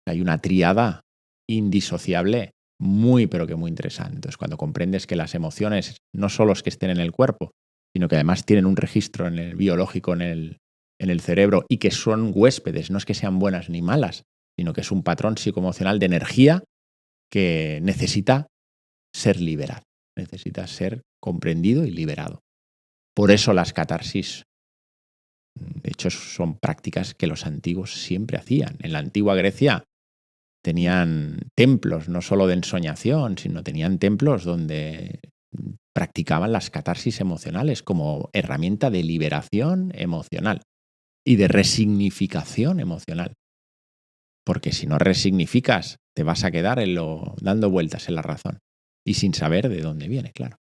Hay una tríada indisociable muy, pero que muy interesante. Entonces, cuando comprendes que las emociones no solo es que estén en el cuerpo, sino que además tienen un registro en el biológico en el cerebro y que son huéspedes, no es que sean buenas ni malas, sino que es un patrón psicoemocional de energía que necesita ser liberado, necesita ser comprendido y liberado. Por eso las catarsis, de hecho, son prácticas que los antiguos siempre hacían. En la antigua Grecia tenían templos, no solo de ensoñación, sino tenían templos donde practicaban las catarsis emocionales como herramienta de liberación emocional y de resignificación emocional. Porque si no resignificas, te vas a quedar dando vueltas en la razón y sin saber de dónde viene, claro.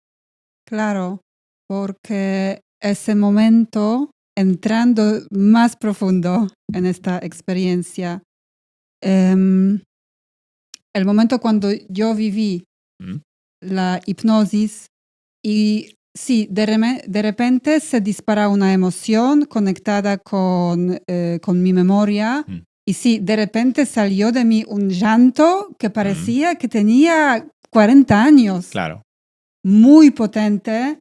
Claro, porque ese momento, entrando más profundo en esta experiencia, el momento cuando yo viví la hipnosis y sí, de repente se dispara una emoción conectada con mi memoria. Y sí, de repente salió de mí un llanto que parecía que tenía 40 años. Claro. Muy potente,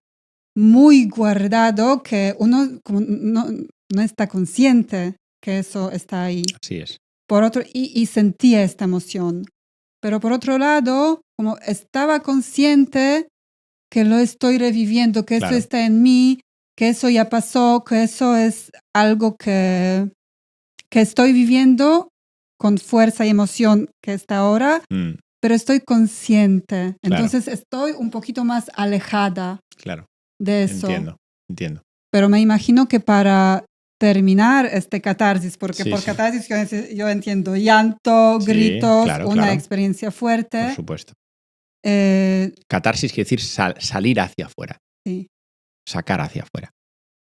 muy guardado, que uno como no está consciente que eso está ahí. Así es. Y sentía esta emoción. Pero por otro lado, como estaba consciente que lo estoy reviviendo, que eso está en mí, que eso ya pasó, que eso es algo que estoy viviendo con fuerza y emoción que está ahora, pero estoy consciente. Entonces estoy un poquito más alejada de eso. Entiendo. Pero me imagino que para terminar este catarsis, porque por catarsis yo entiendo llanto, gritos, una experiencia fuerte. Por supuesto. Catarsis quiere decir salir hacia afuera. Sí. Sacar hacia afuera.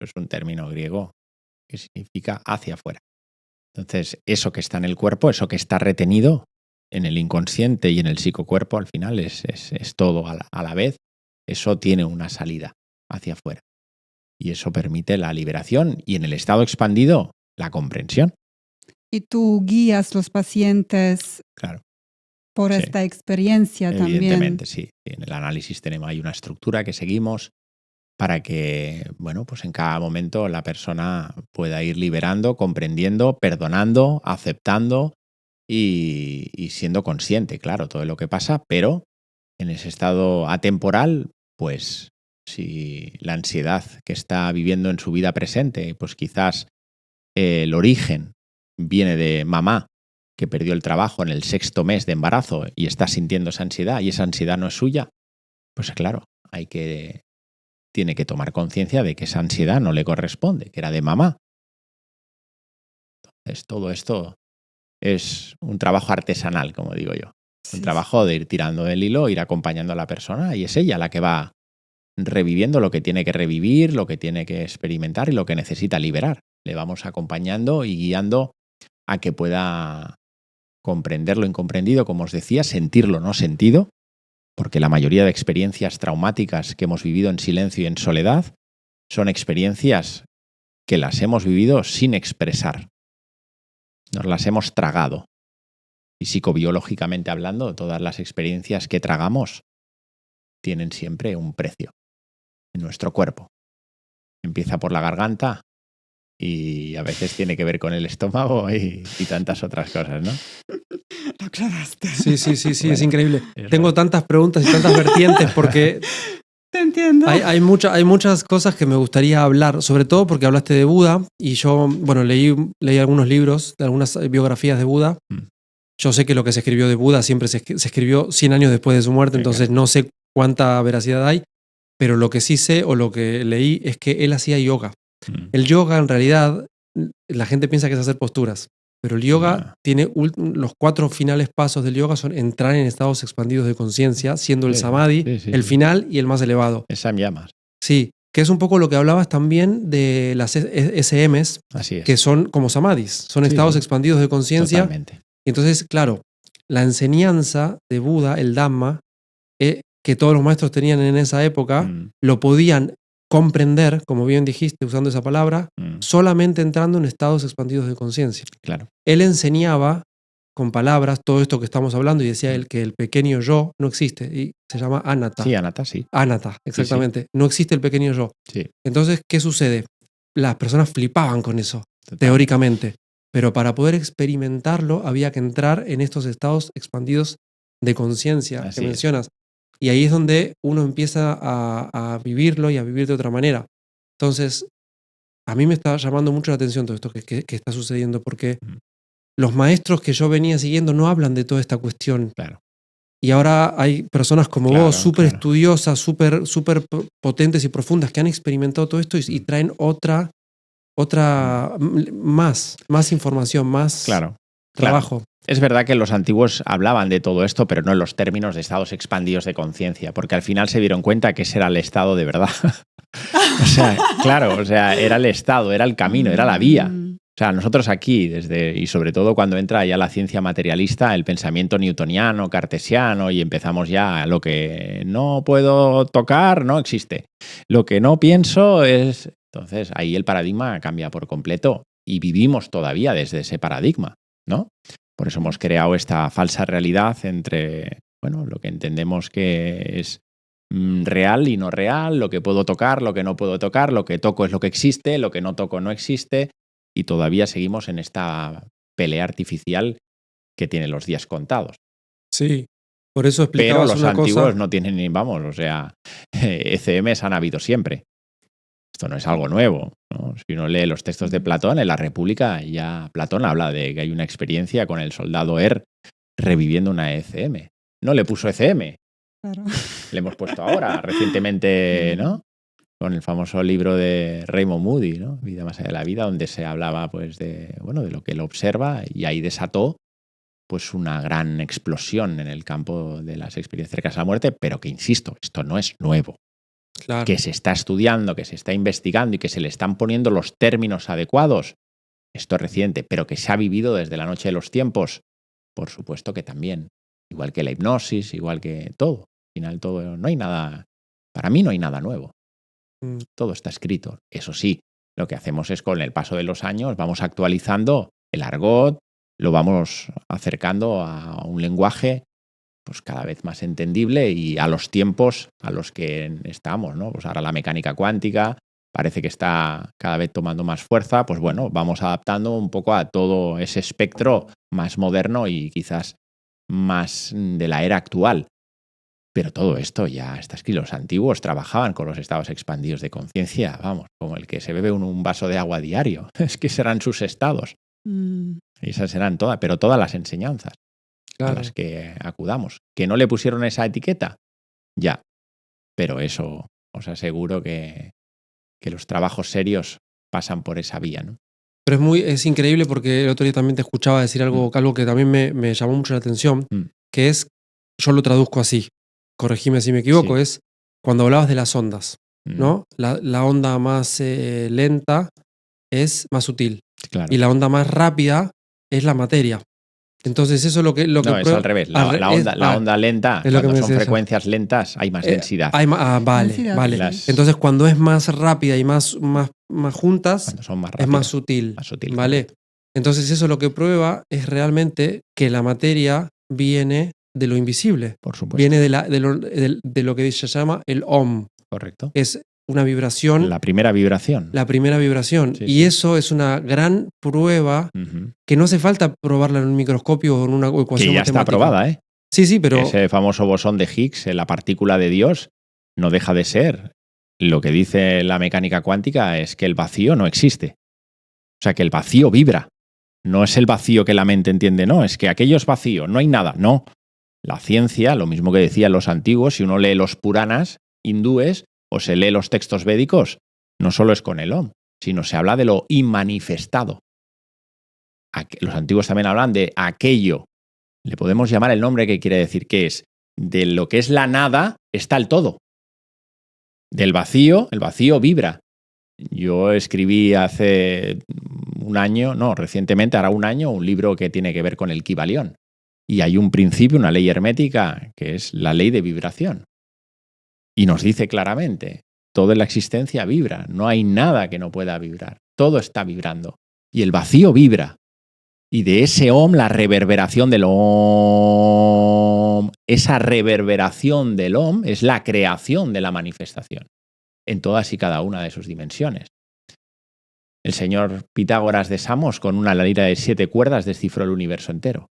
Es un término griego que significa hacia afuera. Entonces, eso que está en el cuerpo, eso que está retenido en el inconsciente y en el psicocuerpo, al final es todo a la vez, eso tiene una salida hacia afuera. Y eso permite la liberación y en el estado expandido, la comprensión. Y tú guías los pacientes por esta experiencia también. Evidentemente, sí. En el análisis hay una estructura que seguimos para que, pues en cada momento la persona pueda ir liberando, comprendiendo, perdonando, aceptando y siendo consciente, claro, todo lo que pasa, pero en ese estado atemporal, pues si la ansiedad que está viviendo en su vida presente, pues quizás el origen viene de mamá que perdió el trabajo en el 6º mes de embarazo y está sintiendo esa ansiedad y esa ansiedad no es suya, pues claro, tiene que tomar conciencia de que esa ansiedad no le corresponde, que era de mamá. Entonces, todo esto es un trabajo artesanal, como digo yo. Un trabajo de ir tirando del hilo, ir acompañando a la persona y es ella la que va reviviendo lo que tiene que revivir, lo que tiene que experimentar y lo que necesita liberar. Le vamos acompañando y guiando a que pueda comprender lo incomprendido, como os decía, sentir lo no sentido, porque la mayoría de experiencias traumáticas que hemos vivido en silencio y en soledad son experiencias que las hemos vivido sin expresar. Nos las hemos tragado. Y psicobiológicamente hablando, todas las experiencias que tragamos tienen siempre un precio en nuestro cuerpo. Empieza por la garganta y a veces tiene que ver con el estómago y tantas otras cosas, ¿no? Lo aclaraste. Sí, bueno, es increíble. Tengo tantas preguntas y tantas vertientes porque te entiendo. Hay muchas cosas que me gustaría hablar, sobre todo porque hablaste de Buda y yo, leí algunos libros, de algunas biografías de Buda. Yo sé que lo que se escribió de Buda siempre se escribió 100 años después de su muerte, entonces no sé cuánta veracidad hay, pero lo que sí sé o lo que leí es que él hacía yoga. El yoga, en realidad, la gente piensa que es hacer posturas, pero el yoga tiene los 4 finales pasos del yoga son entrar en estados expandidos de conciencia, siendo el samadhi el final y el más elevado. Es samyamas. Sí, Que es un poco lo que hablabas también de las SMs, que son como samadhis, son estados expandidos de conciencia. Y entonces, claro, la enseñanza de Buda, el Dhamma, que todos los maestros tenían en esa época, lo podían comprender, como bien dijiste, usando esa palabra, solamente entrando en estados expandidos de conciencia. Claro. Él enseñaba con palabras todo esto que estamos hablando y decía él que el pequeño yo no existe y se llama anatta. Sí, anatta, sí. Anatta, exactamente. Sí. No existe el pequeño yo. Sí. Entonces, ¿qué sucede? Las personas flipaban con eso, teóricamente. Pero para poder experimentarlo había que entrar en estos estados expandidos de conciencia que mencionas. Y ahí es donde uno empieza a vivirlo y a vivir de otra manera. Entonces, a mí me está llamando mucho la atención todo esto que está sucediendo, porque los maestros que yo venía siguiendo no hablan de toda esta cuestión. Claro. Y ahora hay personas como vos, súper estudiosas, súper potentes y profundas, que han experimentado todo esto y traen otra más información, más trabajo. Claro. Es verdad que los antiguos hablaban de todo esto, pero no en los términos de estados expandidos de conciencia, porque al final se dieron cuenta que ese era el estado de verdad. Era el estado, era el camino, era la vía. O sea, nosotros aquí, y sobre todo cuando entra ya la ciencia materialista, el pensamiento newtoniano, cartesiano, y empezamos ya, lo que no puedo tocar no existe. Lo que no pienso es... Entonces, ahí el paradigma cambia por completo y vivimos todavía desde ese paradigma, ¿no? Por eso hemos creado esta falsa realidad entre, lo que entendemos que es real y no real, lo que puedo tocar, lo que no puedo tocar, lo que toco es lo que existe, lo que no toco no existe, y todavía seguimos en esta pelea artificial que tiene los días contados. Sí, por eso explicabas una cosa. Pero los antiguos no tienen ECMs han habido siempre. Esto no es algo nuevo, ¿no? Si uno lee los textos de Platón, en la República ya Platón habla de que hay una experiencia con el soldado reviviendo una ECM. No le puso ECM. Claro. Le hemos puesto ahora, recientemente, ¿no? Con el famoso libro de Raymond Moody, ¿no? Vida más allá de la vida, donde se hablaba pues de lo que él observa, y ahí desató pues una gran explosión en el campo de las experiencias cercanas a la muerte, pero que, insisto, esto no es nuevo. Claro. Que se está estudiando, que se está investigando y que se le están poniendo los términos adecuados. Esto es reciente, pero que se ha vivido desde la noche de los tiempos. Por supuesto que también. Igual que la hipnosis, igual que todo. Al final todo, no hay nada, para mí no hay nada nuevo. Todo está escrito. Eso sí, lo que hacemos es con el paso de los años vamos actualizando el argot, lo vamos acercando a un lenguaje pues cada vez más entendible y a los tiempos a los que estamos, ¿no? Pues ahora la mecánica cuántica parece que está cada vez tomando más fuerza, pues vamos adaptando un poco a todo ese espectro más moderno y quizás más de la era actual. Pero todo esto ya está escrito. Los antiguos trabajaban con los estados expandidos de conciencia, como el que se bebe un vaso de agua diario. Es que serán sus estados. Y esas serán todas las enseñanzas. Claro. A las que acudamos. ¿Que no le pusieron esa etiqueta? Ya. Pero eso os aseguro que los trabajos serios pasan por esa vía, ¿no? Pero es increíble porque el otro día también te escuchaba decir algo que también me llamó mucho la atención, que es, yo lo traduzco así, corregime si me equivoco, es cuando hablabas de las ondas, ¿no? La onda más lenta es más sutil. Claro. Y la onda más rápida es la materia. Entonces eso es lo que no, es al revés. La onda lenta, cuando son frecuencias lentas, hay más densidad. Vale. Entonces cuando es más rápida y más juntas, son más rápidas, es más sutil. ¿Vale? Entonces eso lo que prueba es realmente que la materia viene de lo invisible. Por supuesto. Viene de lo que se llama el Om. Correcto. Es una vibración. La primera vibración. Sí, y eso es una gran prueba que no hace falta probarla en un microscopio o en una ecuación que ya matemática. Está probada, ¿eh? Sí, pero... Ese famoso bosón de Higgs, la partícula de Dios, no deja de ser. Lo que dice la mecánica cuántica es que el vacío no existe. O sea, que el vacío vibra. No es el vacío que la mente entiende, no. Es que aquello es vacío, no hay nada, no. La ciencia, lo mismo que decían los antiguos, si uno lee los Puranas hindúes, o se lee los textos védicos, no solo es con el Om, sino se habla de lo inmanifestado. Los antiguos también hablan de aquello. Le podemos llamar el nombre que quiere decir que es de lo que es la nada está el todo. Del vacío, el vacío vibra. Yo escribí hace un año, no, recientemente, hará un año, un libro que tiene que ver con el Kybalión. Y hay un principio, una ley hermética, que es la ley de vibración. Y nos dice claramente, toda la existencia vibra, no hay nada que no pueda vibrar, todo está vibrando. Y el vacío vibra. Y de ese Om, la reverberación del Om, esa reverberación del Om es la creación de la manifestación en todas y cada una de sus dimensiones. El señor Pitágoras de Samos, con una lira de 7 cuerdas, descifró el universo entero.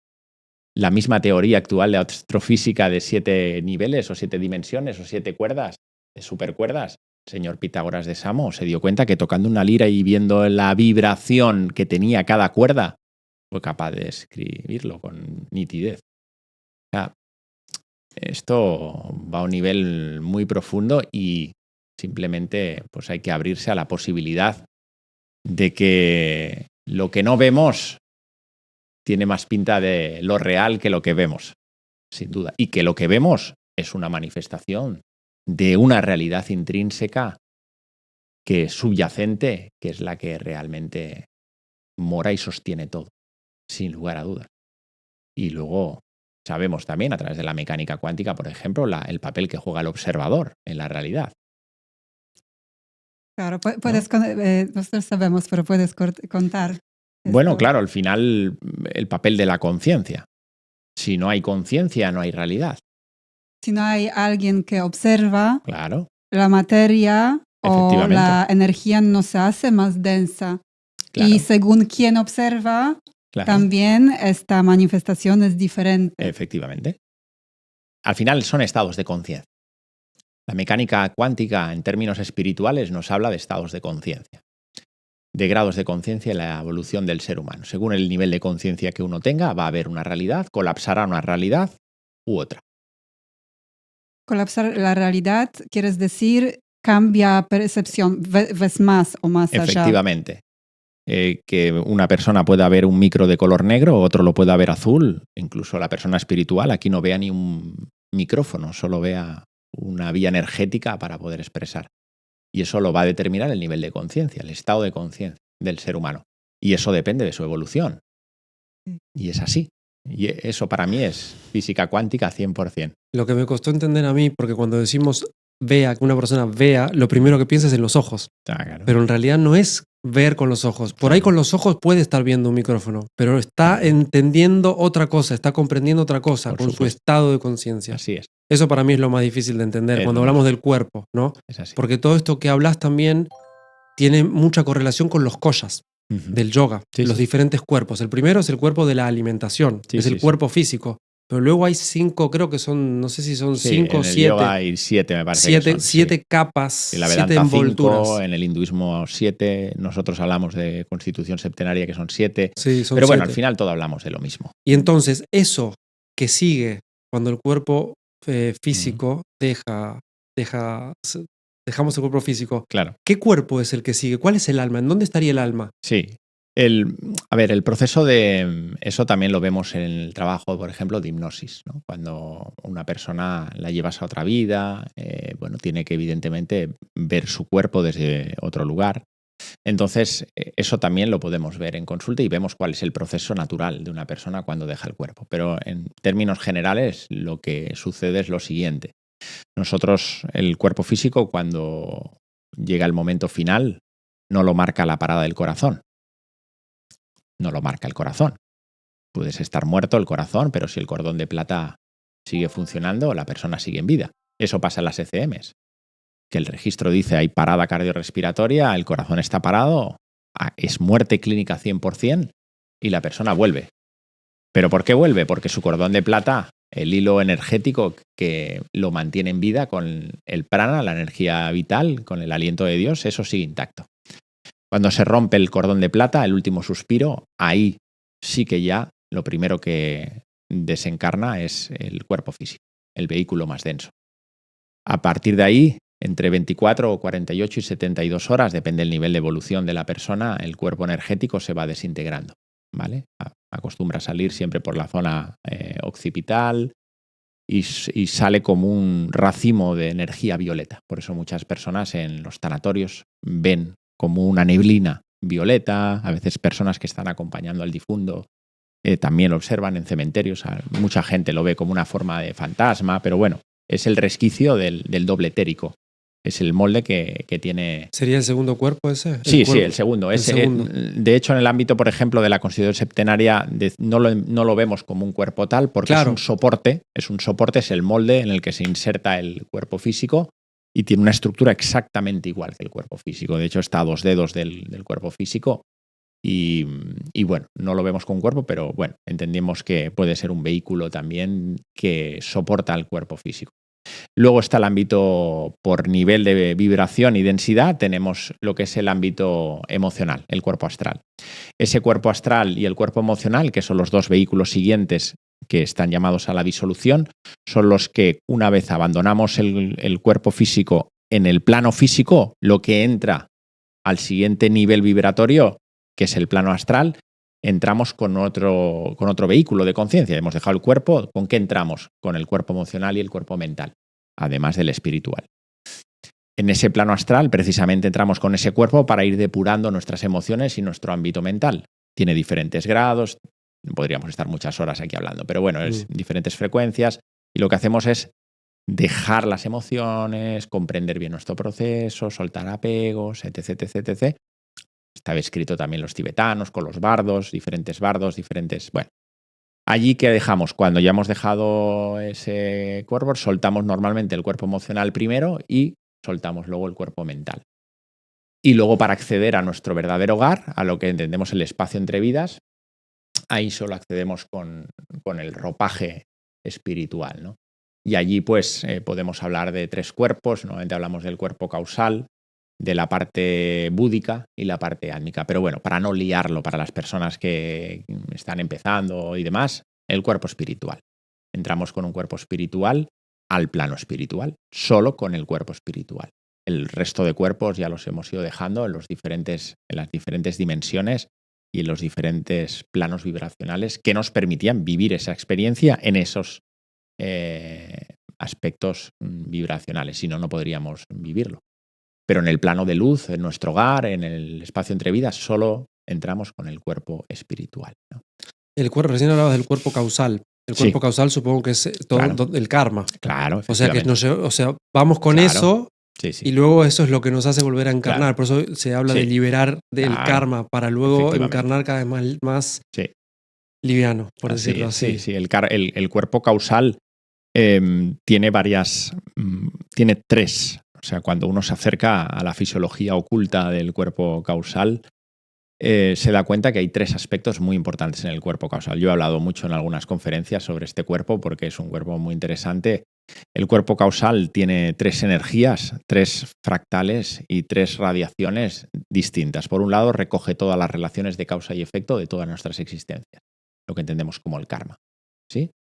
La misma teoría actual de astrofísica de 7 niveles o 7 dimensiones o 7 cuerdas, de supercuerdas, el señor Pitágoras de Samos se dio cuenta que tocando una lira y viendo la vibración que tenía cada cuerda, fue capaz de escribirlo con nitidez. O sea, esto va a un nivel muy profundo y simplemente pues hay que abrirse a la posibilidad de que lo que no vemos tiene más pinta de lo real que lo que vemos, sin duda. Y que lo que vemos es una manifestación de una realidad intrínseca que es subyacente, que es la que realmente mora y sostiene todo, sin lugar a dudas. Y luego sabemos también a través de la mecánica cuántica, por ejemplo, el papel que juega el observador en la realidad. Claro, puedes, ¿no? Nosotros sabemos, pero puedes contar. Bueno, claro, al final el papel de la conciencia. Si no hay conciencia, no hay realidad. Si no hay alguien que observa, claro, la materia o la energía no se hace más densa. Claro. Y según quien observa, claro, también esta manifestación es diferente. Efectivamente. Al final son estados de conciencia. La mecánica cuántica, en términos espirituales, nos habla de estados de conciencia, de grados de conciencia en la evolución del ser humano. Según el nivel de conciencia que uno tenga, va a haber una realidad, colapsará una realidad u otra. Colapsar la realidad, quieres decir, cambia percepción, ves más o más allá. Efectivamente. Que una persona pueda ver un micro de color negro, otro lo pueda ver azul, incluso la persona espiritual aquí no vea ni un micrófono, solo vea una vía energética para poder expresar. Y eso lo va a determinar el nivel de conciencia, el estado de conciencia del ser humano. Y eso depende de su evolución. Y es así. Y eso para mí es física cuántica 100%. Lo que me costó entender a mí, porque cuando decimos vea, que una persona vea, lo primero que piensa es en los ojos. Claro. Pero en realidad no es ver con los ojos. Por ahí con los ojos puede estar viendo un micrófono, pero está entendiendo otra cosa, está comprendiendo otra cosa con su estado de conciencia. Así es. Eso para mí es lo más difícil de entender cuando hablamos del cuerpo, ¿no? Es así. Porque todo esto que hablas también tiene mucha correlación con los koshas del yoga, los diferentes cuerpos. El primero es el cuerpo de la alimentación, es el cuerpo físico. Pero luego hay 5, creo que son, no sé si son 5 o 7. Hay 7, me parece. 7 capas, en la 7 envolturas. 5, en el hinduismo 7, nosotros hablamos de constitución septenaria que son 7. Sí, son pero bueno, 7. al final todo hablamos de lo mismo. Y entonces, eso que sigue cuando el cuerpo físico dejamos el cuerpo físico. Claro. ¿Qué cuerpo es el que sigue? ¿Cuál es el alma? ¿En dónde estaría el alma? Sí. El proceso de eso también lo vemos en el trabajo, por ejemplo, de hipnosis, ¿no? Cuando una persona la llevas a otra vida, tiene que evidentemente ver su cuerpo desde otro lugar. Entonces, eso también lo podemos ver en consulta y vemos cuál es el proceso natural de una persona cuando deja el cuerpo. Pero en términos generales, lo que sucede es lo siguiente. Nosotros, el cuerpo físico, cuando llega el momento final, no lo marca la parada del corazón. No lo marca el corazón. Puedes estar muerto el corazón, pero si el cordón de plata sigue funcionando, la persona sigue en vida. Eso pasa en las ECMs. Que el registro dice hay parada cardiorrespiratoria, el corazón está parado, es muerte clínica 100% y la persona vuelve. ¿Pero por qué vuelve? Porque su cordón de plata, el hilo energético que lo mantiene en vida con el prana, la energía vital, con el aliento de Dios, eso sigue intacto. Cuando se rompe el cordón de plata, el último suspiro, ahí sí que ya lo primero que desencarna es el cuerpo físico, el vehículo más denso. A partir de ahí, entre 24, 48 y 72 horas, depende del nivel de evolución de la persona, el cuerpo energético se va desintegrando, ¿vale? Acostumbra a salir siempre por la zona occipital, y sale como un racimo de energía violeta. Por eso muchas personas en los tanatorios ven como una neblina violeta, a veces personas que están acompañando al difunto también lo observan en cementerios, mucha gente lo ve como una forma de fantasma, pero bueno, es el resquicio del doble etérico. Es el molde que tiene... ¿Sería el segundo cuerpo ese? Sí, el segundo. De hecho, en el ámbito, por ejemplo, de la Constitución Septenaria, no lo vemos como un cuerpo tal, porque es un soporte, es el molde en el que se inserta el cuerpo físico y tiene una estructura exactamente igual que el cuerpo físico. De hecho, está a 2 dedos del cuerpo físico y bueno, no lo vemos como un cuerpo, pero bueno, entendemos que puede ser un vehículo también que soporta el cuerpo físico. Luego está el ámbito por nivel de vibración y densidad, tenemos lo que es el ámbito emocional, el cuerpo astral. Ese cuerpo astral y el cuerpo emocional, que son los dos vehículos siguientes que están llamados a la disolución, son los que una vez abandonamos el cuerpo físico en el plano físico, lo que entra al siguiente nivel vibratorio, que es el plano astral, entramos con otro vehículo de conciencia. Hemos dejado el cuerpo, ¿con qué entramos? Con el cuerpo emocional y el cuerpo mental, además del espiritual. En ese plano astral, precisamente entramos con ese cuerpo para ir depurando nuestras emociones y nuestro ámbito mental. Tiene diferentes grados, podríamos estar muchas horas aquí hablando, pero bueno, es diferentes frecuencias y lo que hacemos es dejar las emociones, comprender bien nuestro proceso, soltar apegos, etc, etc, etc. Está escrito también los tibetanos con los bardos, diferentes. Bueno, allí que dejamos, cuando ya hemos dejado ese cuerpo, soltamos normalmente el cuerpo emocional primero y soltamos luego el cuerpo mental. Y luego para acceder a nuestro verdadero hogar, a lo que entendemos el espacio entre vidas, ahí solo accedemos con el ropaje espiritual, ¿no? Y allí pues podemos hablar de 3 cuerpos, normalmente hablamos del cuerpo causal, de la parte búdica y la parte átmica. Pero bueno, para no liarlo para las personas que están empezando y demás, el cuerpo espiritual. Entramos con un cuerpo espiritual al plano espiritual, solo con el cuerpo espiritual. El resto de cuerpos ya los hemos ido dejando en las diferentes dimensiones y en los diferentes planos vibracionales que nos permitían vivir esa experiencia en esos aspectos vibracionales. Si no, no podríamos vivirlo. Pero en el plano de luz, en nuestro hogar, en el espacio entre vidas, solo entramos con el cuerpo espiritual, ¿no? Recién hablabas del cuerpo causal. El cuerpo causal supongo que es todo el karma. Claro, o sea que vamos con eso y luego eso es lo que nos hace volver a encarnar. Por eso se habla de liberar del karma para luego encarnar cada vez más liviano, por decirlo así. Sí. El cuerpo causal tiene 3. O sea, cuando uno se acerca a la fisiología oculta del cuerpo causal, se da cuenta que hay 3 aspectos muy importantes en el cuerpo causal. Yo he hablado mucho en algunas conferencias sobre este cuerpo porque es un cuerpo muy interesante. El cuerpo causal tiene 3 energías, 3 fractales y 3 radiaciones distintas. Por un lado, recoge todas las relaciones de causa y efecto de todas nuestras existencias, lo que entendemos como el karma, ¿sí?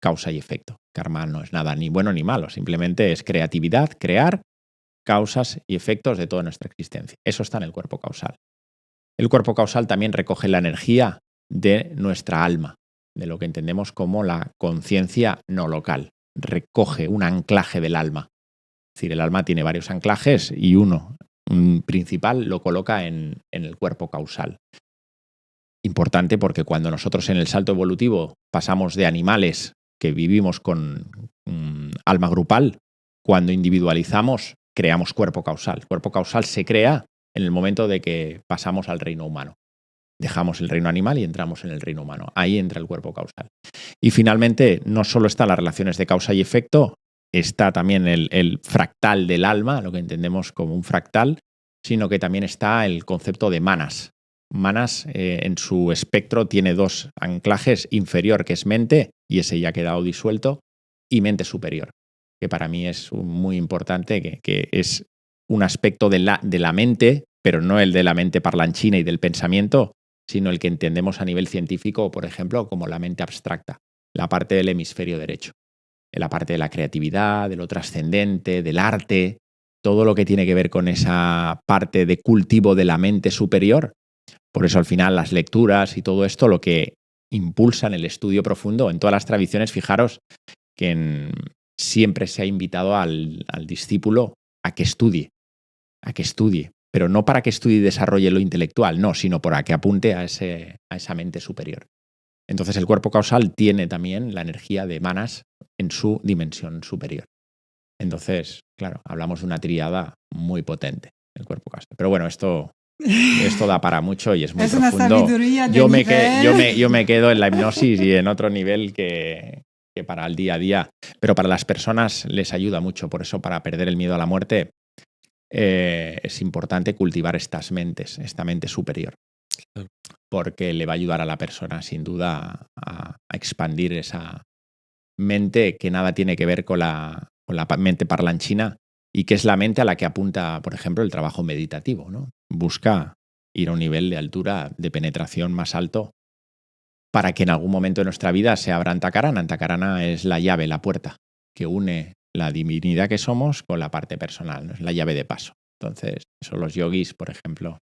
Causa y efecto. Karma no es nada ni bueno ni malo, simplemente es creatividad, crear causas y efectos de toda nuestra existencia. Eso está en el cuerpo causal. El cuerpo causal también recoge la energía de nuestra alma, de lo que entendemos como la conciencia no local. Recoge un anclaje del alma. Es decir, el alma tiene varios anclajes y un principal lo coloca en el cuerpo causal. Importante porque cuando nosotros en el salto evolutivo pasamos de animales que vivimos con alma grupal, cuando individualizamos, creamos cuerpo causal. El cuerpo causal se crea en el momento de que pasamos al reino humano. Dejamos el reino animal y entramos en el reino humano. Ahí entra el cuerpo causal. Y finalmente, no solo están las relaciones de causa y efecto, está también el fractal del alma, lo que entendemos como un fractal, sino que también está el concepto de manas. Manas en su espectro tiene 2 anclajes, inferior, que es mente, y ese ya ha quedado disuelto, y mente superior, que para mí es muy importante, que es un aspecto de la mente, pero no el de la mente parlanchina y del pensamiento, sino el que entendemos a nivel científico, por ejemplo, como la mente abstracta, la parte del hemisferio derecho, la parte de la creatividad, de lo trascendente, del arte, todo lo que tiene que ver con esa parte de cultivo de la mente superior. Por eso al final las lecturas y todo esto lo que impulsan el estudio profundo en todas las tradiciones, fijaros siempre se ha invitado al discípulo a que estudie, pero no para que estudie y desarrolle lo intelectual, no, sino para que apunte a esa mente superior. Entonces el cuerpo causal tiene también la energía de manas en su dimensión superior. Entonces, claro, hablamos de una tríada muy potente, el cuerpo causal. Pero bueno, esto da para mucho y es muy profundo. Es una sabiduría de yo me quedo en la hipnosis y en otro nivel que para el día a día. Pero para las personas les ayuda mucho. Por eso, para perder el miedo a la muerte, es importante cultivar esta mente superior. Claro. Porque le va a ayudar a la persona, sin duda, a expandir esa mente que nada tiene que ver con la mente parlanchina y que es la mente a la que apunta, por ejemplo, el trabajo meditativo, ¿no? Busca ir a un nivel de altura, de penetración más alto para que en algún momento de nuestra vida se abra Antakarana. Antakarana es la llave, la puerta que une la divinidad que somos con la parte personal, ¿no? Es la llave de paso. Entonces, eso los yogis, por ejemplo.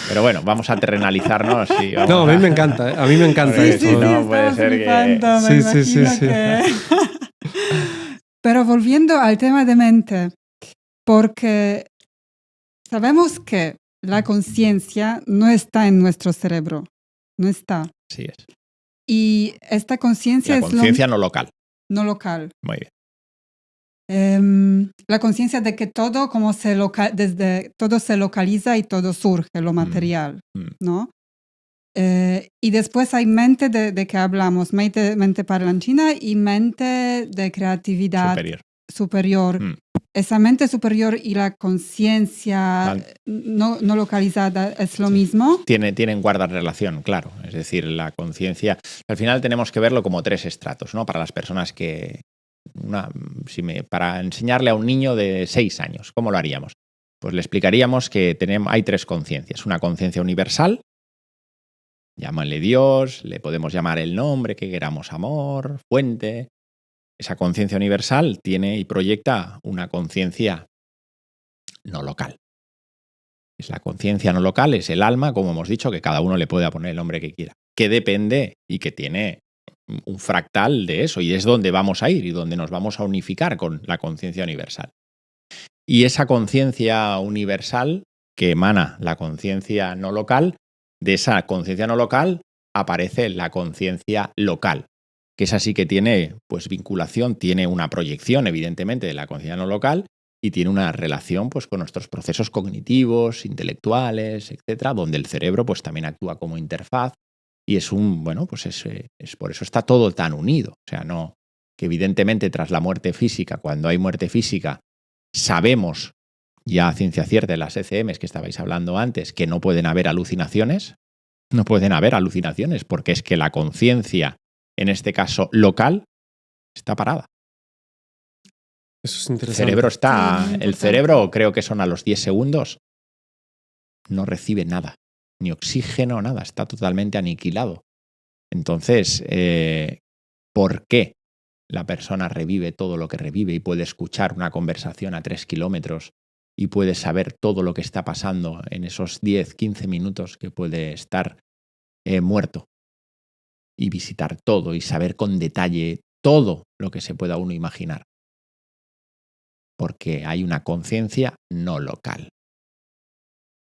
Pero bueno, vamos a terrenalizarnos. Y a mí me encanta. A mí me encanta esto. Sí, no puede ser sí. Pero volviendo al tema de mente, porque sabemos que la conciencia no está en nuestro cerebro, no está. Sí es. Y esta conciencia es... La conciencia no local. No local. Muy bien. La conciencia de que todo, todo se localiza y todo surge, lo material, ¿no? Y después hay mente de que hablamos, mente parlanchina y mente de creatividad superior. Esa mente superior y la conciencia no localizada es lo mismo. Tienen guardan relación, claro. Es decir, la conciencia... Al final tenemos que verlo como 3 estratos, ¿no? Para las personas que... para enseñarle a un niño de 6 años, ¿cómo lo haríamos? Pues le explicaríamos que hay 3 conciencias. Una conciencia universal, llámale Dios, le podemos llamar el nombre que queramos, amor, fuente. Esa conciencia universal tiene y proyecta una conciencia no local. Es la conciencia no local, es el alma, como hemos dicho, que cada uno le puede poner el nombre que quiera, que depende y que tiene un fractal de eso, y es donde vamos a ir y donde nos vamos a unificar con la conciencia universal. Y esa conciencia universal que emana la conciencia no local, de esa conciencia no local aparece la conciencia local, que esa sí que tiene pues vinculación, tiene una proyección evidentemente de la conciencia no local y tiene una relación pues con nuestros procesos cognitivos, intelectuales, etcétera, donde el cerebro pues también actúa como interfaz. Y es por eso está todo tan unido. O sea, no, que evidentemente tras la muerte física, cuando hay muerte física, sabemos ya a ciencia cierta en las ECMs que estabais hablando antes, que no pueden haber alucinaciones. No pueden haber alucinaciones, porque es que la conciencia, en este caso local, está parada. Eso es interesante. El cerebro, creo que son a los 10 segundos, no recibe nada. Ni oxígeno, nada, está totalmente aniquilado. Entonces, ¿por qué la persona revive todo lo que revive y puede escuchar una conversación a 3 kilómetros y puede saber todo lo que está pasando en esos 10, 15 minutos que puede estar muerto? Y visitar todo y saber con detalle todo lo que se pueda uno imaginar. Porque hay una conciencia no local,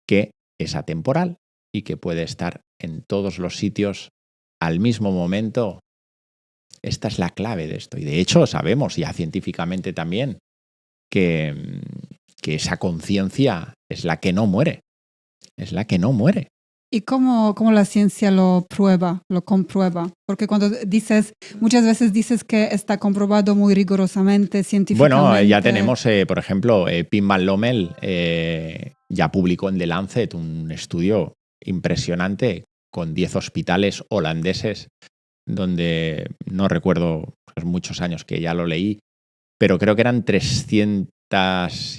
que es atemporal y que puede estar en todos los sitios al mismo momento. Esta es la clave de esto. Y de hecho sabemos ya científicamente también que esa conciencia es la que no muere. Es la que no muere. ¿Y cómo la ciencia lo comprueba? Porque muchas veces dices que está comprobado muy rigurosamente científicamente. Bueno, ya tenemos, por ejemplo, Pim Van Lommel ya publicó en The Lancet un estudio impresionante con 10 hospitales holandeses donde no recuerdo, pues muchos años que ya lo leí, pero creo que eran 300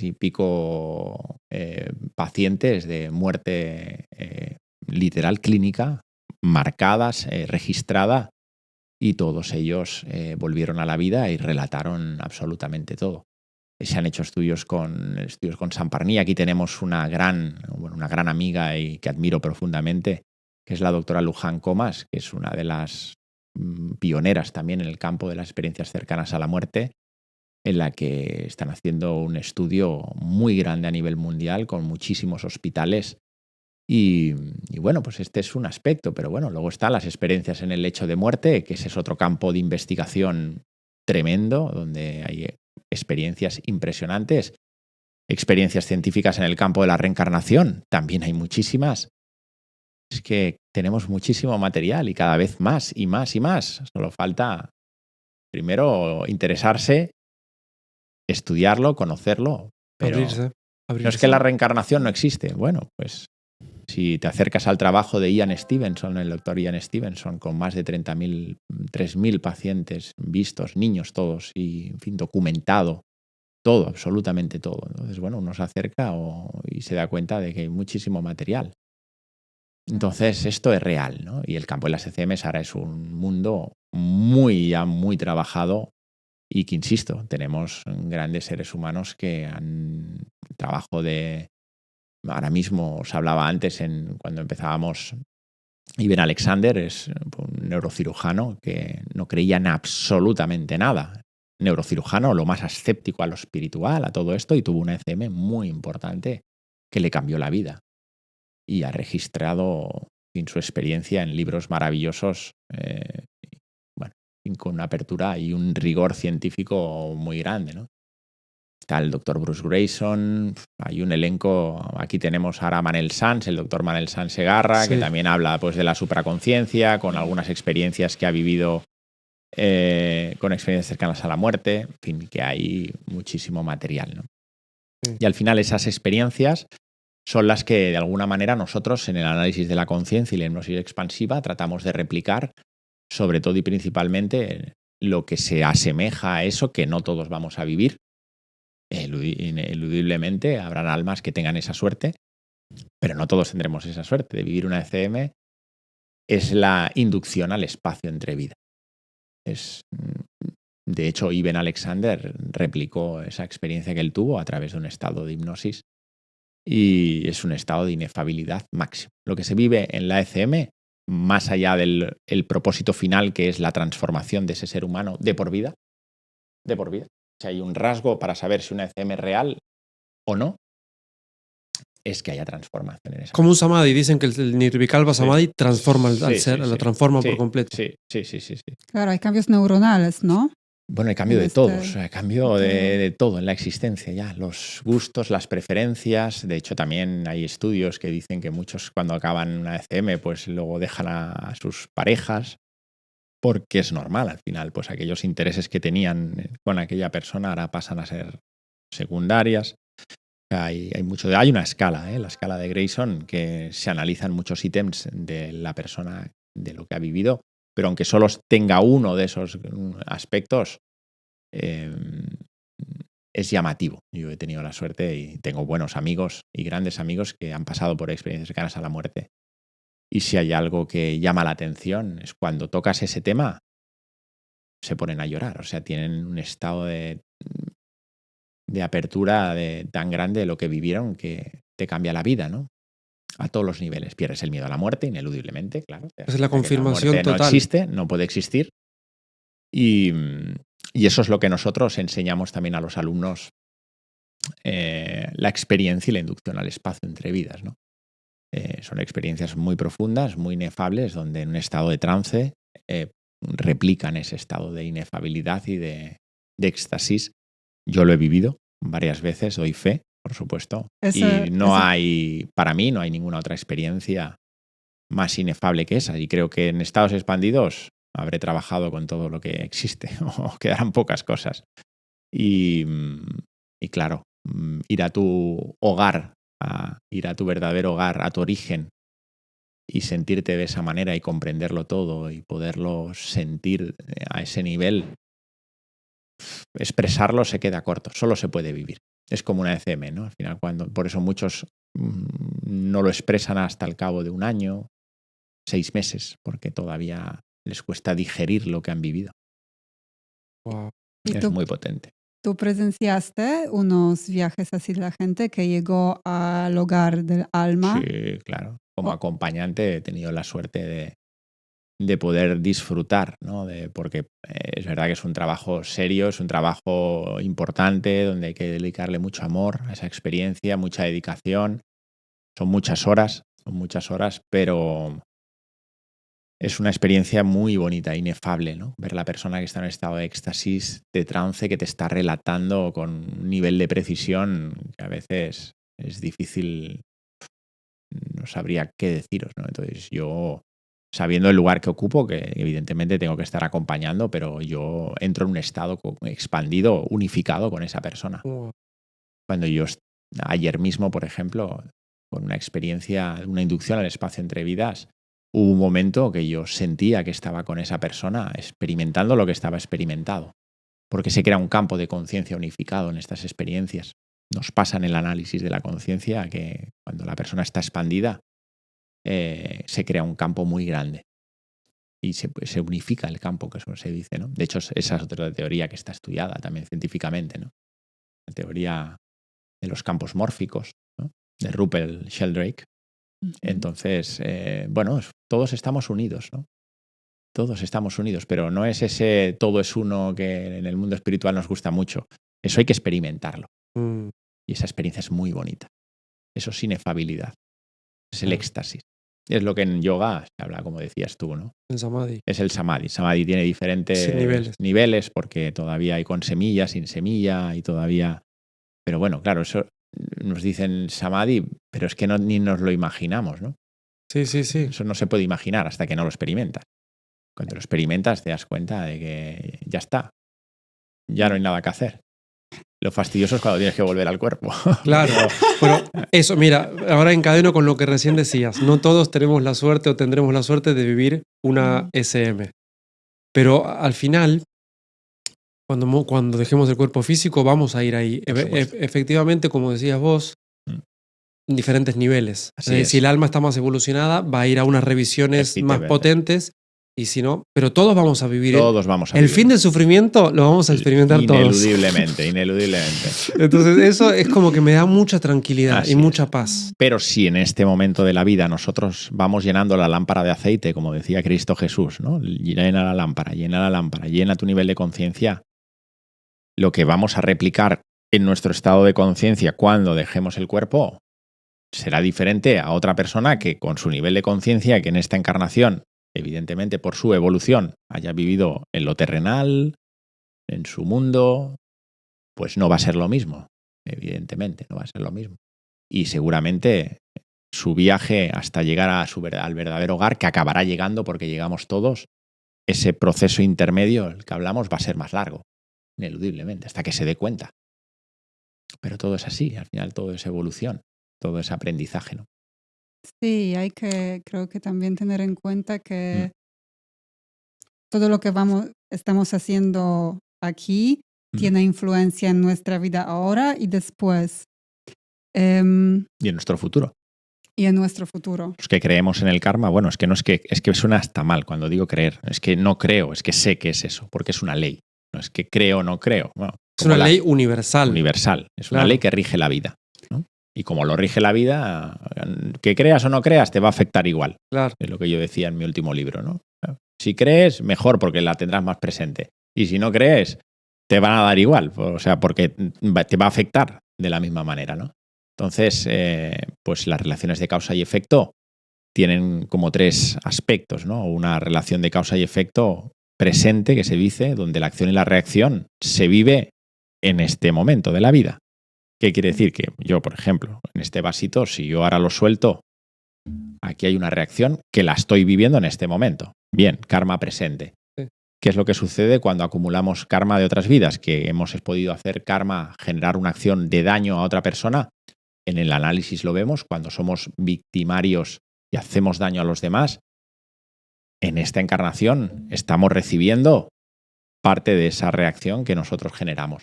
y pico pacientes de muerte literal clínica, marcadas, registrada, y todos ellos volvieron a la vida y relataron absolutamente todo. Se han hecho estudios con Samparní. Aquí tenemos una gran amiga y que admiro profundamente, que es la doctora Luján Comas, que es una de las pioneras también en el campo de las experiencias cercanas a la muerte, en la que están haciendo un estudio muy grande a nivel mundial con muchísimos hospitales. Y bueno, pues este es un aspecto, pero bueno, luego están las experiencias en el lecho de muerte, que ese es otro campo de investigación tremendo, donde hay experiencias impresionantes. Experiencias científicas en el campo de la reencarnación, también hay muchísimas. Es que tenemos muchísimo material y cada vez más y más y más. Solo falta, primero, interesarse, estudiarlo, conocerlo. Pero abrirse. no es que la reencarnación no existe. Bueno, pues si te acercas al trabajo de Ian Stevenson, el doctor Ian Stevenson, con más de 3.000 pacientes vistos, niños todos, y en fin, documentado, todo, absolutamente todo. Entonces, bueno, uno se acerca y se da cuenta de que hay muchísimo material. Entonces, esto es real, ¿no? Y el campo de las ECMs ahora es un mundo muy trabajado y que, insisto, tenemos grandes seres humanos que han trabajo de... Ahora mismo os hablaba antes, cuando empezábamos, Iben Alexander es un neurocirujano que no creía en absolutamente nada. Neurocirujano, lo más escéptico a lo espiritual, a todo esto, y tuvo una ECM muy importante que le cambió la vida. Y ha registrado su experiencia en libros maravillosos, con una apertura y un rigor científico muy grande, ¿no? Está el doctor Bruce Grayson, hay un elenco, aquí tenemos ahora a Manel Sanz, el doctor Manel Sanz Segarra, que también habla pues, de la supraconciencia, con algunas experiencias que ha vivido con experiencias cercanas a la muerte, en fin, que hay muchísimo material, ¿no? Y al final esas experiencias son las que de alguna manera nosotros en el análisis de la conciencia y la hipnosis expansiva tratamos de replicar, sobre todo y principalmente lo que se asemeja a eso que no todos vamos a vivir. Eludiblemente habrán almas que tengan esa suerte, pero no todos tendremos esa suerte. De vivir una ECM es la inducción al espacio entre vida. De hecho, Iben Alexander replicó esa experiencia que él tuvo a través de un estado de hipnosis y es un estado de inefabilidad máximo. Lo que se vive en la ECM, más allá del propósito final, que es la transformación de ese ser humano de por vida, si hay un rasgo para saber si una ECM es real o no, es que haya transformación en esa. Como un samadhi, dicen que el Nirvikalpa Samadhi transforma al ser, lo transforma por completo. Sí. Claro, hay cambios neuronales, ¿no? Bueno, hay cambio de todo, hay cambio de todo en la existencia ya, los gustos, las preferencias. De hecho, también hay estudios que dicen que muchos cuando acaban una ECM, pues luego dejan a sus parejas, porque es normal al final, pues aquellos intereses que tenían con aquella persona ahora pasan a ser secundarias. Hay una escala, la escala de Grayson, que se analizan muchos ítems de la persona, de lo que ha vivido, pero aunque solo tenga uno de esos aspectos, es llamativo. Yo he tenido la suerte y tengo buenos amigos y grandes amigos que han pasado por experiencias cercanas a la muerte. Y si hay algo que llama la atención es cuando tocas ese tema, se ponen a llorar. O sea, tienen un estado de apertura tan grande de lo que vivieron que te cambia la vida, ¿no? A todos los niveles. Pierdes el miedo a la muerte, ineludiblemente, claro. Es la confirmación total. No existe, no puede existir. Y eso es lo que nosotros enseñamos también a los alumnos, la experiencia y la inducción al espacio entre vidas, ¿no? Son experiencias muy profundas, muy inefables, donde en un estado de trance replican ese estado de inefabilidad y de éxtasis. Yo lo he vivido varias veces, doy fe, por supuesto. Para mí no hay ninguna otra experiencia más inefable que esa. Y creo que en estados expandidos habré trabajado con todo lo que existe, o quedarán pocas cosas. Y claro, ir a tu hogar, ir a tu verdadero hogar, a tu origen, y sentirte de esa manera y comprenderlo todo y poderlo sentir a ese nivel, expresarlo se queda corto, solo se puede vivir. Es como una ECM, ¿no? Al final, por eso muchos no lo expresan hasta el cabo de un año, 6 meses, porque todavía les cuesta digerir lo que han vivido. Wow. Es muy potente. ¿Tú presenciaste unos viajes así de la gente que llegó al hogar del alma? Sí, claro. Como acompañante he tenido la suerte de poder disfrutar, ¿no? Porque es verdad que es un trabajo serio, es un trabajo importante, donde hay que dedicarle mucho amor a esa experiencia, mucha dedicación. Son muchas horas, pero es una experiencia muy bonita, inefable, ¿no? Ver la persona que está en un estado de éxtasis, de trance, que te está relatando con un nivel de precisión que a veces es difícil, no sabría qué deciros, ¿no? Entonces yo, sabiendo el lugar que ocupo, que evidentemente tengo que estar acompañando, pero yo entro en un estado expandido, unificado con esa persona. Cuando yo, ayer mismo, por ejemplo, con una experiencia, una inducción al espacio entre vidas, hubo un momento que yo sentía que estaba con esa persona experimentando lo que estaba experimentado, porque se crea un campo de conciencia unificado en estas experiencias. Nos pasa en el análisis de la conciencia que cuando la persona está expandida se crea un campo muy grande y se unifica el campo, que eso se dice, ¿no? De hecho, esa es otra teoría que está estudiada también científicamente, ¿no? La teoría de los campos mórficos, ¿no? De Ruppel Sheldrake. Entonces, bueno, todos estamos unidos, ¿no? Todos estamos unidos, pero no es ese todo es uno que en el mundo espiritual nos gusta mucho. Eso hay que experimentarlo. Y esa experiencia es muy bonita. Eso es inefabilidad. Es el éxtasis. Es lo que en yoga se habla, como decías tú, ¿no? El samadhi. Es el samadhi. Samadhi tiene diferentes niveles porque todavía hay con semilla, sin semilla y todavía... Pero bueno, claro, eso nos dicen samadhi, pero es que ni nos lo imaginamos, ¿no? Sí. Eso no se puede imaginar hasta que no lo experimentas. Cuando lo experimentas te das cuenta de que ya está. Ya no hay nada que hacer. Lo fastidioso es cuando tienes que volver al cuerpo. Claro, pero eso, mira, ahora encadeno con lo que recién decías. No todos tenemos la suerte o tendremos la suerte de vivir una SM. Pero al final, cuando dejemos el cuerpo físico, vamos a ir ahí. Efectivamente, como decías vos, en diferentes niveles. Si el alma está más evolucionada, va a ir a unas revisiones más potentes. Y si no, pero todos vamos a vivir. Todos vamos a vivir. El fin del sufrimiento lo vamos a experimentar todos. Ineludiblemente. Entonces eso es como que me da mucha tranquilidad y mucha paz. Pero si en este momento de la vida nosotros vamos llenando la lámpara de aceite, como decía Cristo Jesús, ¿no? Llena la lámpara, llena tu nivel de conciencia, lo que vamos a replicar en nuestro estado de conciencia cuando dejemos el cuerpo será diferente a otra persona que con su nivel de conciencia, que en esta encarnación, evidentemente por su evolución, haya vivido en lo terrenal, en su mundo, pues no va a ser lo mismo, evidentemente, no va a ser lo mismo. Y seguramente su viaje hasta llegar al verdadero hogar, que acabará llegando porque llegamos todos, ese proceso intermedio del que hablamos va a ser más largo, ineludiblemente, hasta que se dé cuenta. Pero todo es así, al final todo es evolución, todo es aprendizaje, ¿no? Sí, hay que, creo que también tener en cuenta que todo lo que estamos haciendo aquí tiene influencia en nuestra vida ahora y después. Y en nuestro futuro. Y en nuestro futuro. Los que creemos en el karma, bueno, es que suena hasta mal cuando digo creer. Es que no creo, es que sé que es eso, porque es una ley. No es que creo o no creo. Bueno, es una ley universal. Universal. Es una ley que rige la vida, ¿no? Y como lo rige la vida, que creas o no creas, te va a afectar igual. Claro. Es lo que yo decía en mi último libro, ¿no? Si crees, mejor, porque la tendrás más presente. Y si no crees, te van a dar igual. O sea, porque te va a afectar de la misma manera, ¿no? Entonces, pues las relaciones de causa y efecto tienen como tres aspectos, ¿no? Una relación de causa y efecto presente, que se dice, donde la acción y la reacción se vive en este momento de la vida. ¿Qué quiere decir? Que yo, por ejemplo, en este vasito, si yo ahora lo suelto, aquí hay una reacción que la estoy viviendo en este momento. Bien, karma presente. Sí. ¿Qué es lo que sucede cuando acumulamos karma de otras vidas? Que hemos podido hacer karma, generar una acción de daño a otra persona. En el análisis lo vemos, cuando somos victimarios y hacemos daño a los demás, en esta encarnación estamos recibiendo parte de esa reacción que nosotros generamos.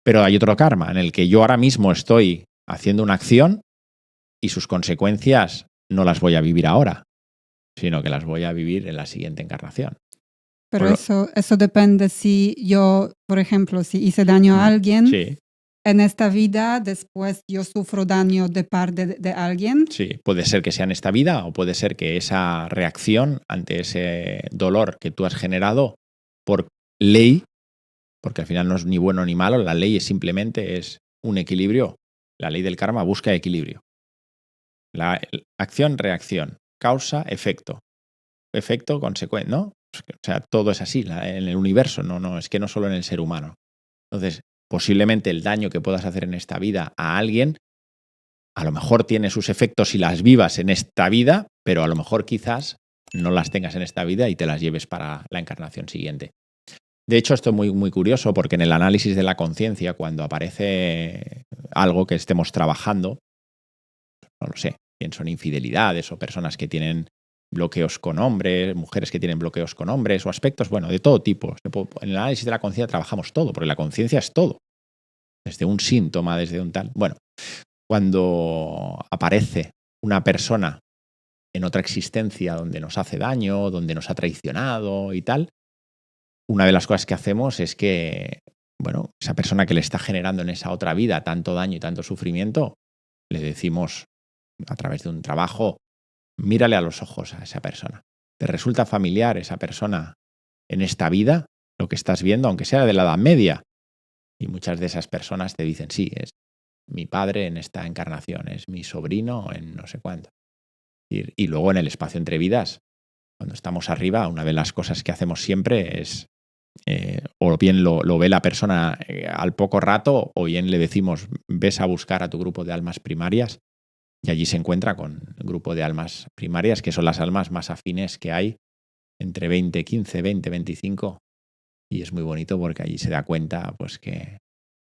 Pero hay otro karma en el que yo ahora mismo estoy haciendo una acción y sus consecuencias no las voy a vivir ahora, sino que las voy a vivir en la siguiente encarnación. Pero eso depende si yo, por ejemplo, si hice daño a alguien, sí. en esta vida, después yo sufro daño de parte de alguien. Sí, puede ser que sea en esta vida o puede ser que esa reacción ante ese dolor que tú has generado por ley, porque al final no es ni bueno ni malo, la ley simplemente es un equilibrio. La ley del karma busca equilibrio. La acción, reacción, causa, efecto. Efecto, consecuencia, ¿no? O sea, todo es así en el universo, no, es que no solo en el ser humano. Entonces, posiblemente el daño que puedas hacer en esta vida a alguien, a lo mejor tiene sus efectos si las vivas en esta vida, pero a lo mejor quizás no las tengas en esta vida y te las lleves para la encarnación siguiente. De hecho, esto es muy, muy curioso porque en el análisis de la conciencia, cuando aparece algo que estemos trabajando, no lo sé, pienso en infidelidades o personas que tienen bloqueos con hombres, mujeres que tienen bloqueos con hombres o aspectos, bueno, de todo tipo. En el análisis de la conciencia trabajamos todo, porque la conciencia es todo. Desde un síntoma, desde un tal. Bueno, cuando aparece una persona en otra existencia donde nos hace daño, donde nos ha traicionado y tal, una de las cosas que hacemos es que, bueno, esa persona que le está generando en esa otra vida tanto daño y tanto sufrimiento, le decimos a través de un trabajo, mírale a los ojos a esa persona. ¿Te resulta familiar esa persona en esta vida? Lo que estás viendo, aunque sea de la Edad Media. Y muchas de esas personas te dicen, sí, es mi padre en esta encarnación, es mi sobrino en no sé cuánto. Y luego en el espacio entre vidas, cuando estamos arriba, una de las cosas que hacemos siempre es, o bien lo ve la persona al poco rato, o bien le decimos, ves a buscar a tu grupo de almas primarias, y allí se encuentra con el grupo de almas primarias, que son las almas más afines que hay, entre 20, 15, 20, 25. Y es muy bonito porque allí se da cuenta pues que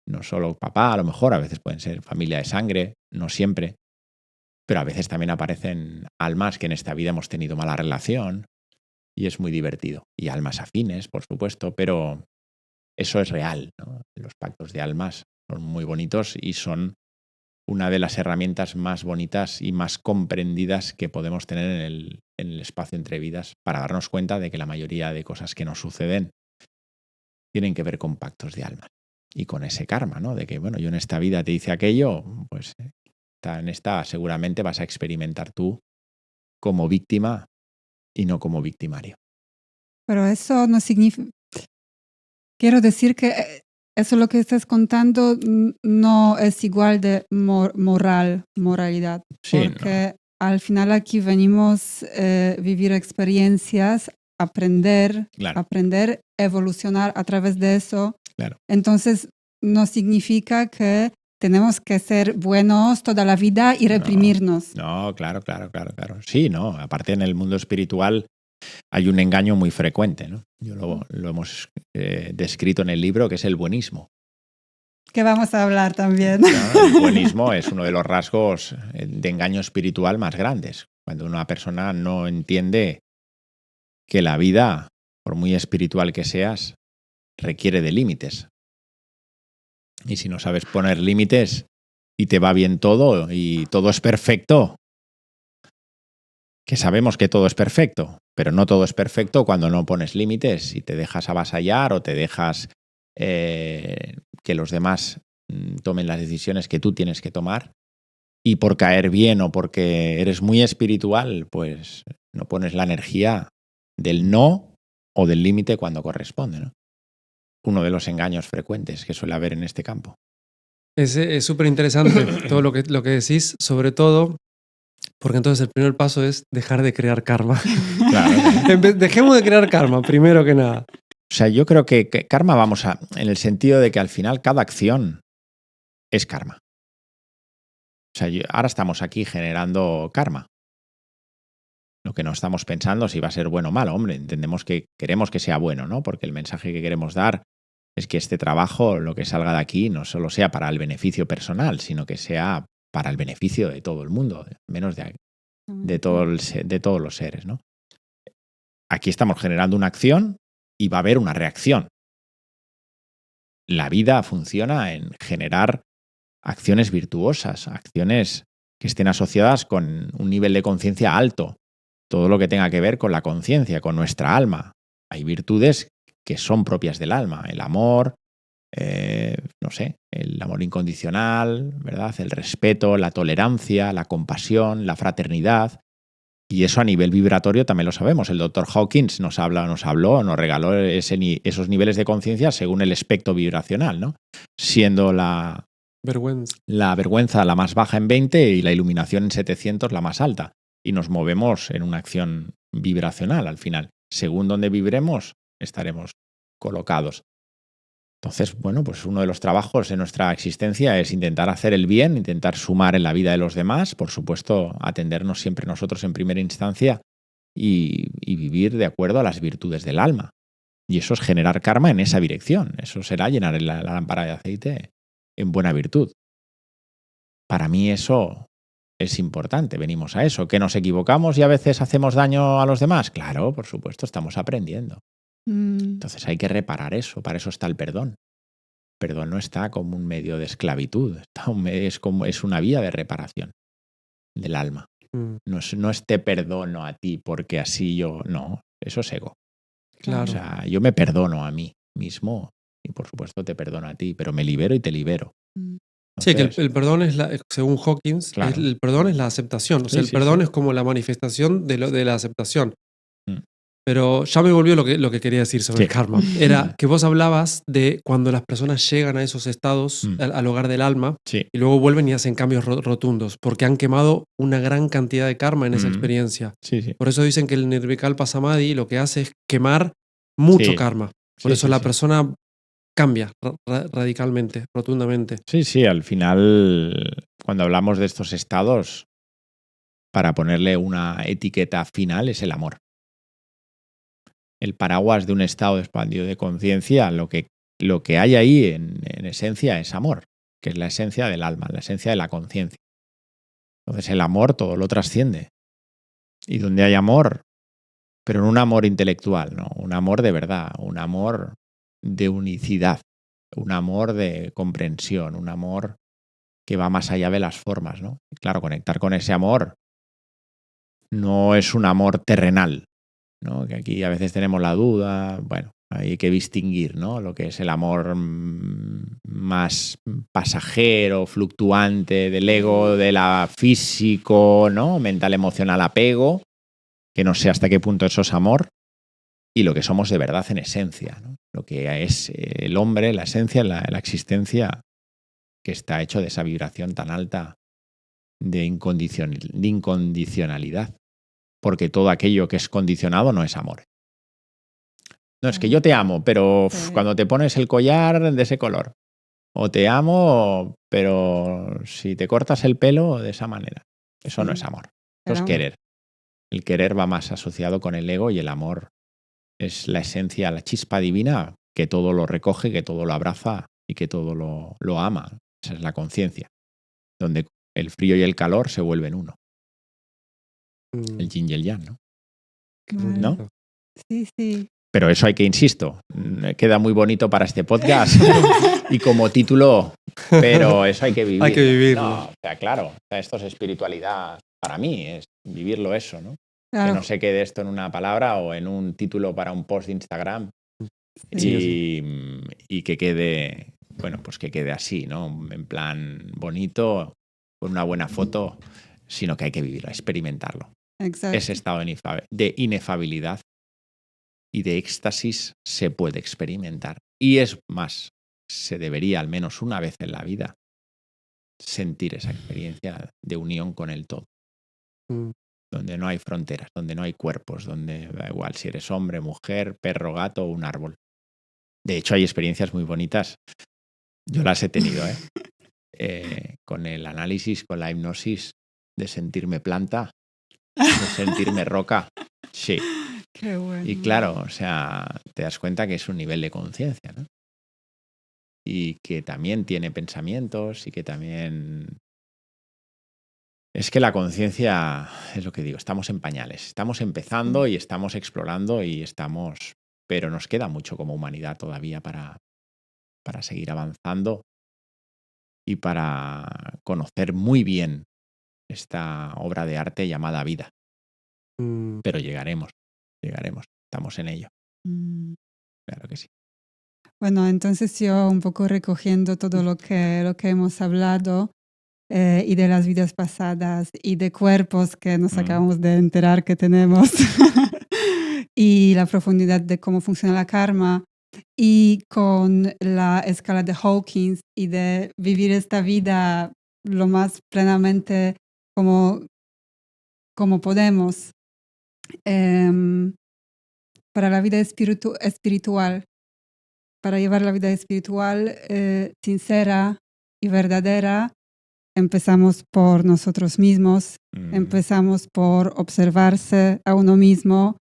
no solo papá, a lo mejor, a veces pueden ser familia de sangre, no siempre, pero a veces también aparecen almas que en esta vida hemos tenido mala relación y es muy divertido. Y almas afines, por supuesto, pero eso es real, ¿no? Los pactos de almas son muy bonitos y son una de las herramientas más bonitas y más comprendidas que podemos tener en el espacio entre vidas para darnos cuenta de que la mayoría de cosas que nos suceden tienen que ver con pactos de alma y con ese karma, ¿no? De que, bueno, yo en esta vida te hice aquello, pues en esta seguramente vas a experimentar tú como víctima y no como victimario. Pero eso no significa... Quiero decir que eso lo que estás contando no es igual de moralidad. Sí, porque al final aquí venimos a vivir experiencias, aprender, evolucionar a través de eso. Claro. Entonces no significa que tenemos que ser buenos toda la vida y reprimirnos. No, claro. Sí, no. Aparte en el mundo espiritual hay un engaño muy frecuente, ¿no? Lo hemos descrito en el libro, que es el buenismo. Que vamos a hablar también. El buenismo es uno de los rasgos de engaño espiritual más grandes. Cuando una persona no entiende que la vida, por muy espiritual que seas, requiere de límites. Y si no sabes poner límites y te va bien todo y todo es perfecto, que sabemos que todo es perfecto, pero no todo es perfecto cuando no pones límites y te dejas avasallar o te dejas que los demás tomen las decisiones que tú tienes que tomar y por caer bien o porque eres muy espiritual, pues no pones la energía del no o del límite cuando corresponde, ¿no? Uno de los engaños frecuentes que suele haber en este campo. Es súper interesante todo lo que decís, sobre todo porque entonces el primer paso es dejar de crear karma. Claro. Dejemos de crear karma, primero que nada. O sea, yo creo que karma en el sentido de que al final cada acción es karma. O sea, ahora estamos aquí generando karma. Lo que no estamos pensando si va a ser bueno o malo. Hombre, entendemos que queremos que sea bueno, ¿no? Porque el mensaje que queremos dar es que este trabajo, lo que salga de aquí, no solo sea para el beneficio personal, sino que sea para el beneficio de todo el mundo, menos de todos los seres, ¿no? Aquí estamos generando una acción y va a haber una reacción. La vida funciona en generar acciones virtuosas, acciones que estén asociadas con un nivel de conciencia alto. Todo lo que tenga que ver con la conciencia, con nuestra alma. Hay virtudes que son propias del alma, el amor, no sé, el amor incondicional, ¿verdad? El respeto, la tolerancia, la compasión, la fraternidad. Y eso a nivel vibratorio también lo sabemos. El Dr. Hawkins nos regaló esos niveles de conciencia según el espectro vibracional, ¿no? Siendo la vergüenza la más baja en 20 y la iluminación en 700 la más alta. Y nos movemos en una acción vibracional al final. Según donde vibremos, estaremos colocados. Entonces, bueno, pues uno de los trabajos de nuestra existencia es intentar hacer el bien, intentar sumar en la vida de los demás, por supuesto, atendernos siempre nosotros en primera instancia y vivir de acuerdo a las virtudes del alma. Y eso es generar karma en esa dirección. Eso será llenar la lámpara de aceite en buena virtud. Para mí eso es importante, venimos a eso. ¿Que nos equivocamos y a veces hacemos daño a los demás? Claro, por supuesto, estamos aprendiendo. Entonces hay que reparar eso, para eso está el perdón. El perdón no está como un medio de esclavitud, es una vía de reparación del alma. No es te perdono a ti porque así yo, no, eso es ego. Claro. O sea, yo me perdono a mí mismo y por supuesto te perdono a ti, pero me libero y te libero. Entonces, sí, que el perdón es, según Hawkins, claro. el perdón es la aceptación. O sea, el perdón es como la manifestación de la aceptación. Pero ya me volvió lo que quería decir sobre el karma. Era que vos hablabas de cuando las personas llegan a esos estados, al hogar del alma, y luego vuelven y hacen cambios rotundos, porque han quemado una gran cantidad de karma en esa experiencia. Por eso dicen que el Nirvikalpa Samadhi lo que hace es quemar mucho karma. Por eso la persona cambia radicalmente, rotundamente. Sí, al final, cuando hablamos de estos estados, para ponerle una etiqueta final es el amor. El paraguas de un estado expandido de conciencia, lo que hay ahí en esencia es amor, que es la esencia del alma, la esencia de la conciencia. Entonces el amor todo lo trasciende. Y donde hay amor, pero no un amor intelectual, no, un amor de verdad, un amor de unicidad, un amor de comprensión, un amor que va más allá de las formas, ¿no? Y claro, conectar con ese amor no es un amor terrenal, ¿no? Que aquí a veces tenemos la duda, bueno, hay que distinguir, ¿no? Lo que es el amor más pasajero, fluctuante del ego, de la físico, ¿no? Mental, emocional, apego, que no sé hasta qué punto eso es amor, y lo que somos de verdad en esencia, ¿no? Lo que es el hombre, la esencia, la existencia que está hecho de esa vibración tan alta de incondicionalidad. Porque todo aquello que es condicionado no es amor. No, es que yo te amo, pero cuando te pones el collar de ese color. O te amo, pero si te cortas el pelo de esa manera. Eso no es amor. Eso es querer. El querer va más asociado con el ego y el amor es la esencia, la chispa divina que todo lo recoge, que todo lo abraza y que todo lo ama. Esa es la conciencia, donde el frío y el calor se vuelven uno. El yin y el yang, ¿no? ¿No? Sí. Pero eso hay que, insisto, queda muy bonito para este podcast y como título, pero eso hay que vivir. Hay que vivirlo. No, o sea, claro, esto es espiritualidad para mí, es vivirlo eso, ¿no? Claro. Que no se quede esto en una palabra o en un título para un post de Instagram y que quede, bueno, pues que quede así, ¿no? En plan bonito, con una buena foto, sino que hay que vivirlo, experimentarlo. Exacto. Ese estado de inefabilidad y de éxtasis se puede experimentar. Y es más, se debería al menos una vez en la vida sentir esa experiencia de unión con el todo. Donde no hay fronteras, donde no hay cuerpos, donde da igual si eres hombre, mujer, perro, gato o un árbol. De hecho, hay experiencias muy bonitas. Yo las he tenido, con el análisis, con la hipnosis, de sentirme planta, de sentirme roca. Sí. Qué bueno. Y claro, o sea, te das cuenta que es un nivel de conciencia, ¿no? Y que también tiene pensamientos y que también... Es que la conciencia, es lo que digo, estamos en pañales. Estamos empezando y estamos explorando y estamos... Pero nos queda mucho como humanidad todavía para seguir avanzando y para conocer muy bien esta obra de arte llamada vida. Pero llegaremos. Estamos en ello. Claro que sí. Bueno, entonces yo un poco recogiendo todo lo que hemos hablado y de las vidas pasadas y de cuerpos que nos acabamos de enterar que tenemos y la profundidad de cómo funciona la karma y con la escala de Hawkins y de vivir esta vida lo más plenamente como podemos. Para la vida espiritual, para llevar la vida espiritual sincera y verdadera, empezamos por nosotros mismos, empezamos por observarse a uno mismo,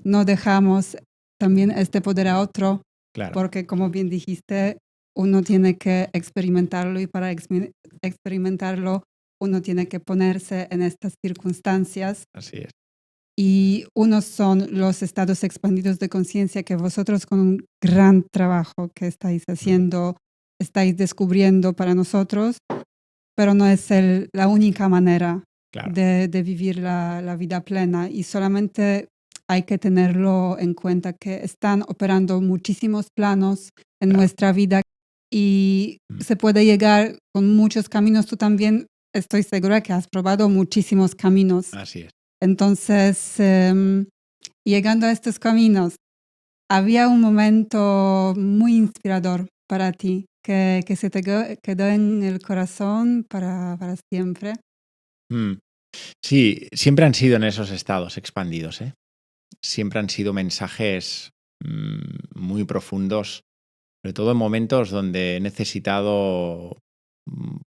no dejamos también este poder a otro, porque como bien dijiste, uno tiene que experimentarlo y para experimentarlo uno tiene que ponerse en estas circunstancias. Así es. Y unos son los estados expandidos de conciencia que vosotros con un gran trabajo que estáis haciendo, estáis descubriendo para nosotros, pero no es la única manera de vivir la vida plena y solamente hay que tenerlo en cuenta que están operando muchísimos planos en nuestra vida y se puede llegar con muchos caminos. Tú también estoy segura que has probado muchísimos caminos. Así es. Entonces, llegando a estos caminos, había un momento muy inspirador para ti que se te quedó en el corazón para siempre. Sí, siempre han sido en esos estados expandidos, ¿eh? Siempre han sido mensajes muy profundos, sobre todo en momentos donde he necesitado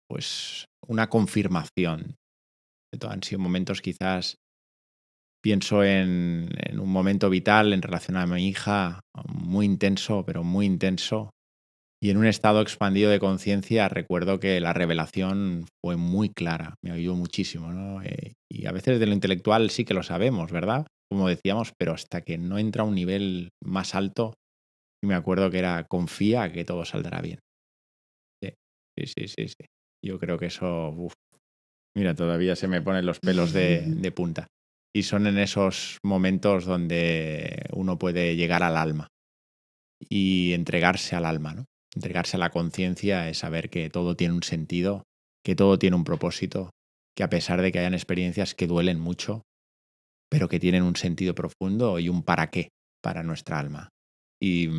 pues una confirmación. Han sido momentos quizás, pienso en un momento vital en relación a mi hija, muy intenso, pero muy intenso. Y en un estado expandido de conciencia recuerdo que la revelación fue muy clara, me ayudó muchísimo, ¿no? Y a veces de lo intelectual sí que lo sabemos, ¿verdad? Como decíamos, pero hasta que no entra a un nivel más alto, me acuerdo que era confía que todo saldrá bien. Sí. Yo creo que eso, mira, todavía se me ponen los pelos de punta. Y son en esos momentos donde uno puede llegar al alma y entregarse al alma, ¿no? Entregarse a la conciencia es saber que todo tiene un sentido, que todo tiene un propósito, que a pesar de que hayan experiencias que duelen mucho, pero que tienen un sentido profundo y un para qué para nuestra alma. Y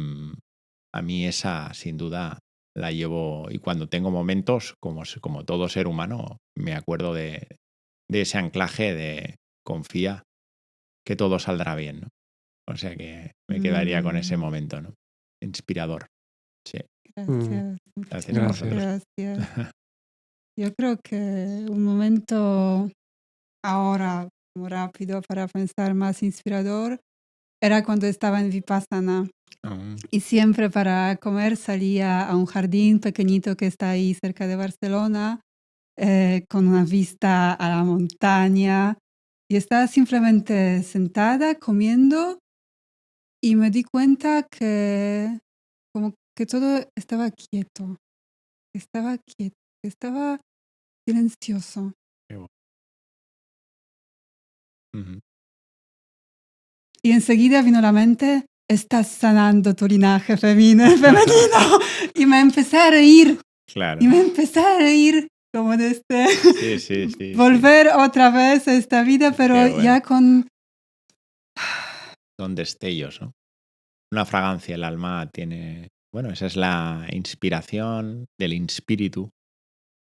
a mí esa, sin duda, la llevo, y cuando tengo momentos, como todo ser humano, me acuerdo de ese anclaje de confía que todo saldrá bien, ¿no? O sea que me quedaría con ese momento, ¿no? Inspirador. Sí. Gracias. Gracias a vosotros. Gracias. Yo creo que un momento ahora, muy rápido para pensar, más inspirador, era cuando estaba en Vipassana. Y siempre para comer salía a un jardín pequeñito que está ahí cerca de Barcelona, con una vista a la montaña. Y estaba simplemente sentada comiendo y me di cuenta que como que todo estaba quieto, estaba silencioso. Y enseguida vino a la mente, estás sanando tu linaje femenino. Y me empecé a reír. Claro. Y me empecé a reír como de Sí. volver otra vez a esta vida, pero ya con... Son destellos, ¿no? Una fragancia, el alma tiene... Bueno, esa es la inspiración del espíritu.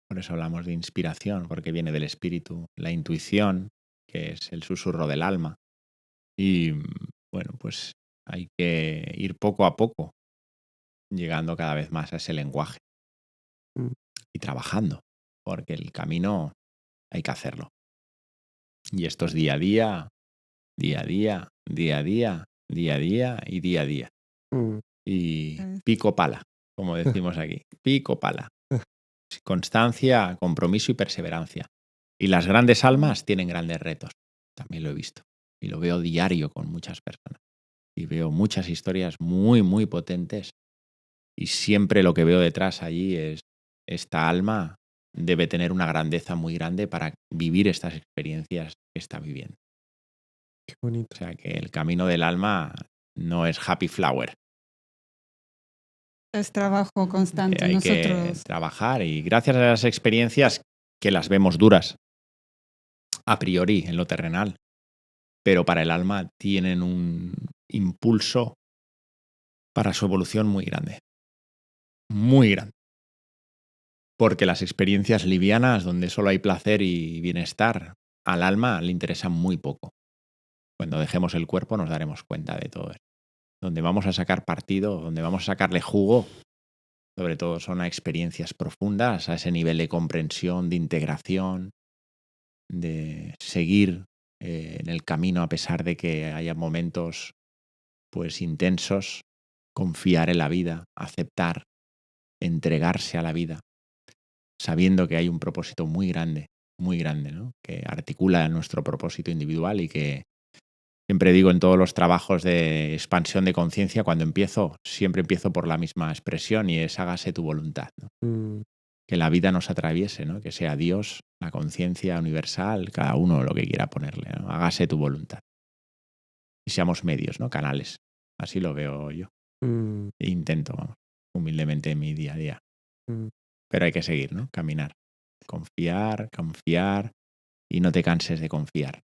Por eso hablamos de inspiración, porque viene del espíritu. La intuición, que es el susurro del alma. Y bueno, pues hay que ir poco a poco, llegando cada vez más a ese lenguaje. Y trabajando, porque el camino hay que hacerlo. Y esto es día a día y día a día. Y pico pala, como decimos aquí. Pico pala. Constancia, compromiso y perseverancia. Y las grandes almas tienen grandes retos. También lo he visto. Y lo veo diario con muchas personas. Y veo muchas historias muy, muy potentes. Y siempre lo que veo detrás allí es esta alma debe tener una grandeza muy grande para vivir estas experiencias que está viviendo. Qué bonito. O sea que el camino del alma no es happy flower. Es trabajo constante. Hay que trabajar y gracias a las experiencias que las vemos duras a priori en lo terrenal, pero para el alma tienen un impulso para su evolución muy grande. Muy grande. Porque las experiencias livianas, donde solo hay placer y bienestar, al alma le interesan muy poco. Cuando dejemos el cuerpo nos daremos cuenta de todo eso. Donde vamos a sacar partido, donde vamos a sacarle jugo, sobre todo son a experiencias profundas, a ese nivel de comprensión, de integración, de seguir en el camino a pesar de que haya momentos pues intensos, confiar en la vida, aceptar, entregarse a la vida, sabiendo que hay un propósito muy grande, ¿no? Que articula nuestro propósito individual y que siempre digo en todos los trabajos de expansión de conciencia, cuando siempre empiezo por la misma expresión y es hágase tu voluntad, ¿no? Que la vida nos atraviese, ¿no? Que sea Dios, la conciencia universal, cada uno lo que quiera ponerle, ¿no? Hágase tu voluntad. Y seamos medios, ¿no? Canales. Así lo veo yo. E intento, humildemente en mi día a día. Pero hay que seguir, ¿no? Caminar. Confiar y no te canses de confiar.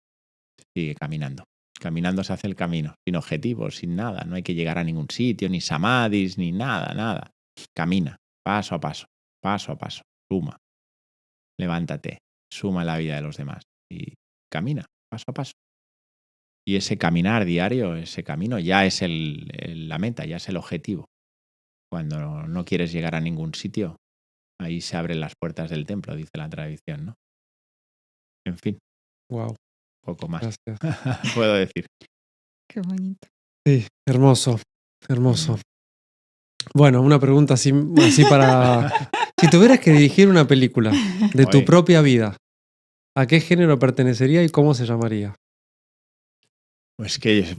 Sigue caminando. Caminando se hace el camino, sin objetivos, sin nada. No hay que llegar a ningún sitio, ni samadhis, ni nada. Camina, paso a paso. Suma. Levántate. Suma la vida de los demás. Y camina, paso a paso. Y ese caminar diario, ese camino, ya es la meta, ya es el objetivo. Cuando no quieres llegar a ningún sitio, ahí se abren las puertas del templo, dice la tradición, ¿no? En fin. Wow. Poco más. Gracias. Puedo decir. Qué bonito. Sí, hermoso. Bueno, una pregunta así para... Si tuvieras que dirigir una película de tu propia vida, ¿a qué género pertenecería y cómo se llamaría? Pues que,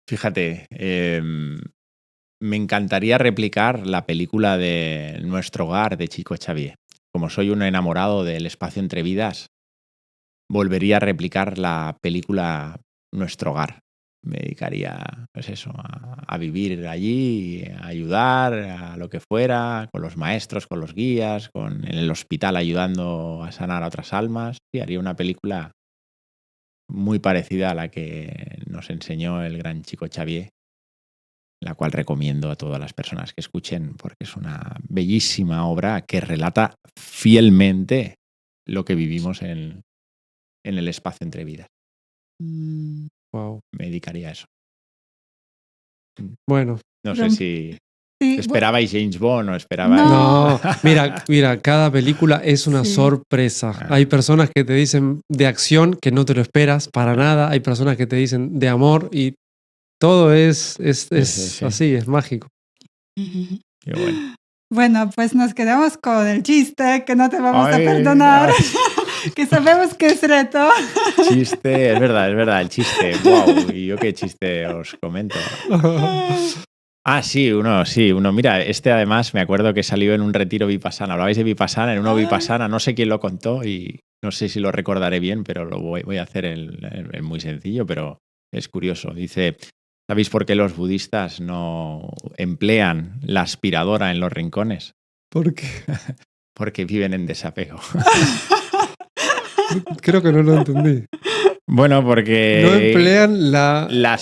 fíjate, me encantaría replicar la película de Nuestro Hogar de Chico Xavier. Como soy un enamorado del espacio entre vidas, volvería a replicar la película Nuestro Hogar. Me dedicaría, pues eso, a vivir allí, a ayudar a lo que fuera, con los maestros, con los guías, en el hospital ayudando a sanar a otras almas. Y haría una película muy parecida a la que nos enseñó el gran Chico Xavier, la cual recomiendo a todas las personas que escuchen porque es una bellísima obra que relata fielmente lo que vivimos en el espacio entre vidas. Wow. Me dedicaría a eso. Bueno. No sé si esperabais James Bond o esperabais... No, mira, cada película es una sorpresa. Hay personas que te dicen de acción que no te lo esperas para nada. Hay personas que te dicen de amor y todo es así, es mágico. Qué bueno. Bueno, pues nos quedamos con el chiste que no te vamos a perdonar. Que sabemos que es reto. Chiste, es verdad, el chiste. Wow, ¿y yo qué chiste os comento? Uno. Mira, además me acuerdo que salió en un retiro Vipassana. Hablabais de Vipassana, en uno Vipassana, no sé quién lo contó y no sé si lo recordaré bien, pero lo voy a hacer en muy sencillo, pero es curioso. Dice, ¿sabéis por qué los budistas no emplean la aspiradora en los rincones? ¿Por qué? Porque viven en desapego. Creo que no lo entendí. Bueno, porque no emplean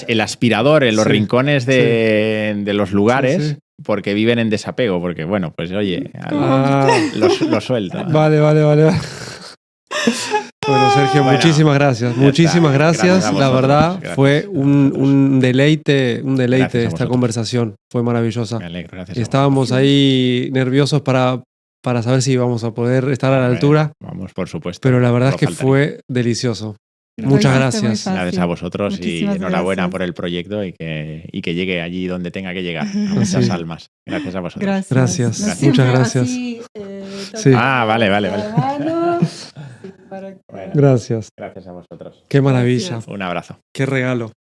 el aspirador en los rincones de los lugares porque viven en desapego, porque bueno, pues oye, lo suelto. Vale. Bueno, Sergio, muchísimas gracias. Muchísimas gracias. La verdad, fue un deleite esta conversación. Fue maravillosa. Me alegro, gracias. Estábamos ahí nerviosos para saber si íbamos a poder estar a la altura. Vamos, por supuesto. Pero la verdad es que fue delicioso. Muchas gracias. Gracias a vosotros y enhorabuena por el proyecto y que llegue allí donde tenga que llegar, a muchas almas. Gracias a vosotros. Gracias. Muchas gracias. Vale. Gracias. Gracias a vosotros. Qué maravilla. Un abrazo. Qué regalo.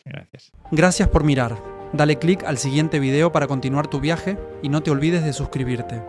Gracias. Gracias por mirar. Dale click al siguiente video para continuar tu viaje y no te olvides de suscribirte.